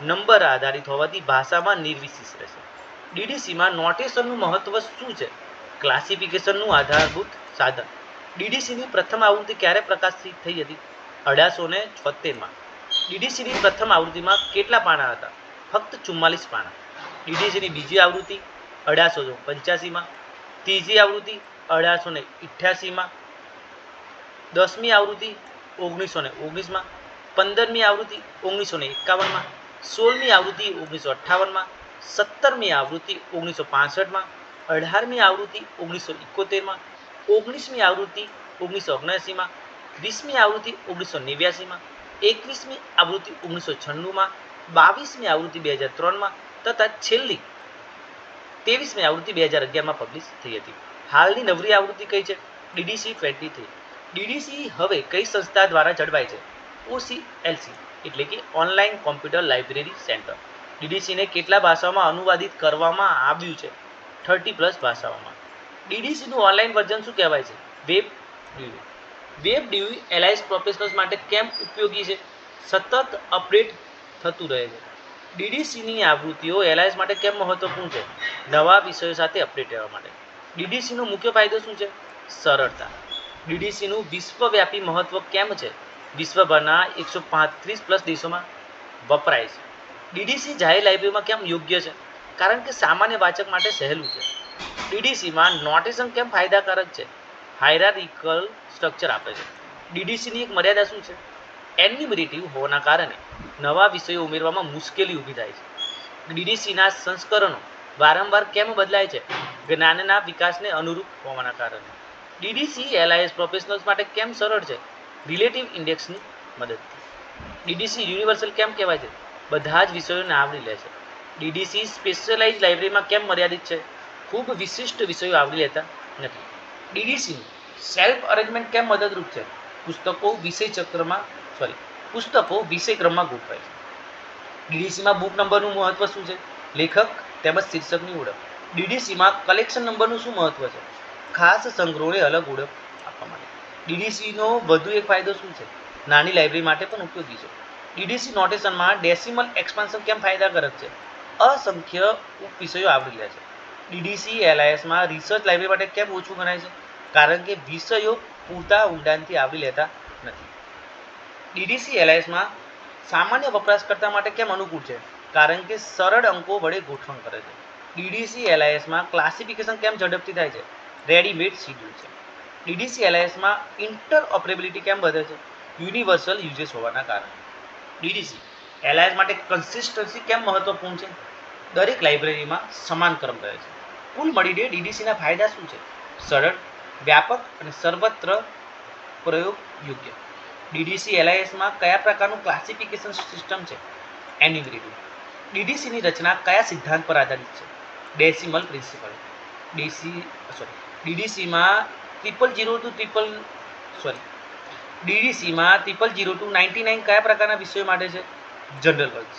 નંબર આધારિત હોવાથી ભાષામાં નિર્વિશેષ રહેશે। ડીડીસીમાં નોટેશનનું મહત્વ શું છે? ક્લાસિફિકેશનનું આધારભૂત સાધન। ડીડીસીની પ્રથમ આવૃત્તિ ક્યારે પ્રકાશિત થઈ હતી? 1876માં। ડીડીસીની પ્રથમ આવૃત્તિમાં કેટલા પાના હતા? ફક્ત 44 પાના। ડીડીસીની બીજી આવૃત્તિ 1885માં, ત્રીજી આવૃત્તિ 1888માં, 10મી આવૃત્તિ 1919માં, 15મી આવૃત્તિ 1951માં, 16મી આવૃત્તિ 1958માં, 17મી આવૃત્તિ 1965માં, 18મી આવૃત્તિ 1971માં, 19મી આવૃત્તિ 1979માં, 20મી આવૃત્તિ 1989માં, 21મી આવૃત્તિ 1996માં, 22મી આવૃત્તિ 2003માં તથા છેલ્લી 23મી આવૃત્તિ 2011માં પબ્લિશ થઈ હતી। હાલની નવરી આવૃત્તિ કઈ છે? ડીડીસી 23। ડીડીસી હવે કઈ સંસ્થા દ્વારા જળવાય છે? ઓસીએલસી એટલે કે ઓનલાઈન કોમ્પ્યુટર લાઇબ્રેરી સેન્ટર। ડીડીસીને કેટલા ભાષાઓમાં અનુવાદિત કરવામાં આવ્યું છે? 30+ ભાષાઓમાં। ડીડીસીનું ઓનલાઈન વર્ઝન શું કહેવાય છે? વેબ ડીવી। વેબ ડીવી એલઆઈએસ પ્રોફેશનલ્સ માટે કેમ ઉપયોગી છે? સતત અપડેટ થતું રહે છે। ડીડીસીની આવૃત્તિઓ એલઆઈએસ માટે કેમ મહત્વપૂર્ણ છે? નવા વિષયો સાથે અપડેટ રહેવા માટે। ડીડીસીનો મુખ્ય ફાયદો શું છે? સરળતા। ડીડીસીનું વિશ્વવ્યાપી મહત્વ કેમ છે? વિશ્વભરના 135+ દેશોમાં વપરાય છે। ડીડીસી જાહેર લાઇબ્રેરીમાં કેમ યોગ્ય છે? કારણ કે સામાન્ય વાચક માટે સહેલું છે। ડીડીસીમાં નોટેશન કેમ ફાયદાકારક છે? હાયરાર્કિકલ સ્ટ્રક્ચર આપે છે। ડીડીસીની એક મર્યાદા શું છે? એન્યુમરેટિવ હોવાના કારણે નવા વિષયો ઉમેરવામાં મુશ્કેલી ઊભી થાય છે। ડીડીસીના સંસ્કરણો વારંવાર કેમ બદલાય છે? જ્ઞાનના વિકાસને અનુરૂપ હોવાના કારણે। ડીડીસી એલઆઈએસ પ્રોફેશનલ્સ માટે કેમ સરળ છે? રિલેટિવ ઇન્ડેક્સની મદદથી। ડીડીસી યુનિવર્સલ કેમ કહેવાય છે? બધા જ વિષયોને આવરી લે છે। ડીડીસી સ્પેશિયલાઇઝ લાઇબ્રેરીમાં કેમ મર્યાદિત છે? ખૂબ વિશિષ્ટ વિષયો આવરી લેતા નથી। ડીડીસીનું સેલ્ફ અરેન્જમેન્ટ કેમ મદદરૂપ છે? પુસ્તકો વિષય ક્રમમાં ગોઠવાય છે। ડીડીસીમાં બુક નંબરનું મહત્વ શું છે? લેખક તેમજ શીર્ષકની ઓળખ। ડીડીસીમાં કલેક્શન નંબરનું શું મહત્વ છે? ખાસ સંગ્રહોને અલગ ઓળખ આપવા માટે। ડીડીસીનો વધુ એક ફાયદો શું છે? નાની લાઇબ્રેરી માટે પણ ઉપયોગી છે। ડીડીસી નોટેશનમાં ડેસિમલ એક્સપાન્શન કેમ ફાયદાકારક છે? અસંખ્ય ઉપવિષયો આવરી લે છે। ડીડીસી એલઆઈએસમાં રિસર્ચ લાઇબ્રેરી માટે કેમ ઓછું ગણાય છે? કારણ કે વિષયો પૂરતા ઊંડાણથી આવરી લેતા નથી। ડીડીસી એલઆઈએસમાં સામાન્ય વપરાશકર્તા માટે કેમ અનુકૂળ છે? કારણ કે સરળ અંકો વડે ગોઠવણ કરે છે। ડીડીસી એલઆઈએસમાં ક્લાસિફિકેશન કેમ ઝડપથી થાય છે? રેડીમેડ શિડ્યુલ છે। ડીડીસી એલઆઈએસમાં ઇન્ટરઓપરેબિલિટી કેમ વધે છે? યુનિવર્સલ યુઝેસ હોવાના કારણે। ડીડીસી એલઆઈએસ માટે કન્સિસ્ટન્સી કેમ મહત્વપૂર્ણ છે? દરેક લાઇબ્રેરીમાં સમાન ક્રમ રહે છે। કુલ મળીને ડીડીસીના ફાયદા શું છે? સરળ, વ્યાપક અને સર્વત્ર પ્રયોગ યોગ્ય। ડીડીસી એલઆઈએસમાં કયા પ્રકારનું ક્લાસિફિકેશન સિસ્ટમ છે? એન્યુમરેટિવ। ડીડીસીની રચના કયા સિદ્ધાંત પર આધારિત છે? Decimal principal. ડીડીસીમાં 0002 કયા પ્રકારના વિષયો માટે છે? General works.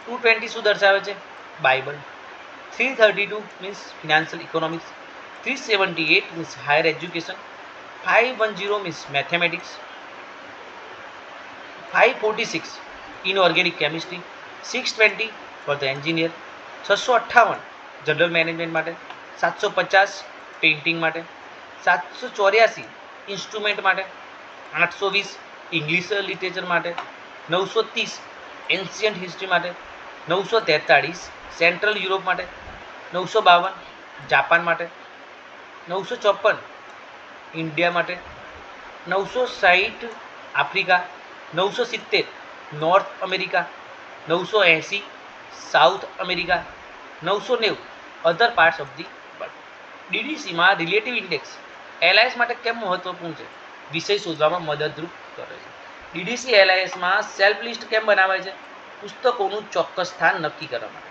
220 શું દર્શાવે છે? Bible. 332 means financial economics. 378 means higher education. 510 means mathematics. 546 inorganic chemistry. 620 for the engineer. 658 general management માટે। 750 પેઇન્ટિંગ માટે। 784 ઇન્સ્ટ્રુમેન્ટ માટે। 820 ઇંગ્લિશ લિટરેચર માટે, 930 એન્શિયન્ટ હિસ્ટ્રી માટે, 943 સેન્ટ્રલ યુરોપ માટે, 952 જાપાન માટે, 954 ઇન્ડિયા માટે, 960 Africa, 970 North America, 980 South America, 990 other parts of the world. ડીડીસીમાં relative index LIS માટે કેમ મહત્વપૂર્ણ છે? વિષય શોધવામાં મદદરૂપ કરે છે. ડીડીસી એલઆઈએસમાં સેલ્ફ લિસ્ટ કેમ બનાવે છે? પુસ્તકોનું ચોક્કસ સ્થાન નક્કી કરવા માટે.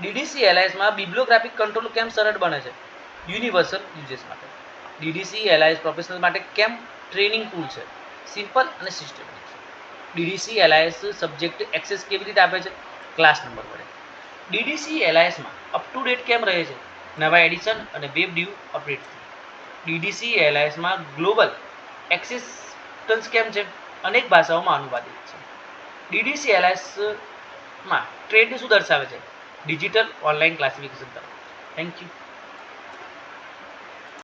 ડીડીસી એલઆઈએસમાં બિબ્લિયોગ્રાફિક કંટ્રોલ કેમ સરળ બને છે? યુનિવર્સલ યુઝેસ માટે. ડીડીસી એલઆઈએસ પ્રોફેશનલ માટે કેમ ટ્રેનિંગ ટૂલ છે? સિમ્પલ અને સિસ્ટમેટિક છે. ડીડીસી એલઆઈએસ સબ્જેક્ટ એક્સેસ કેવી રીતે આપે છે? ક્લાસ નંબર વડે. ડીડીસી એલઆઈએસમાં અપ ટુ ડેટ કેમ રહે છે? નવા એડિશન અને વેબ ડીયુ અપડેટથી. ડીડીસી એલઆઈએસમાં ગ્લોબલ એક્સેપ્ટન્સ કેમ છે? અનેક ભાષાઓમાં અનુવાદિત છે. ડીડીસી એલઆઈએસમાં ટ્રેન્ડ શું દર્શાવે છે? ડિજિટલ ઓનલાઈન ક્લાસિફિકેશન તરફ. Thank you.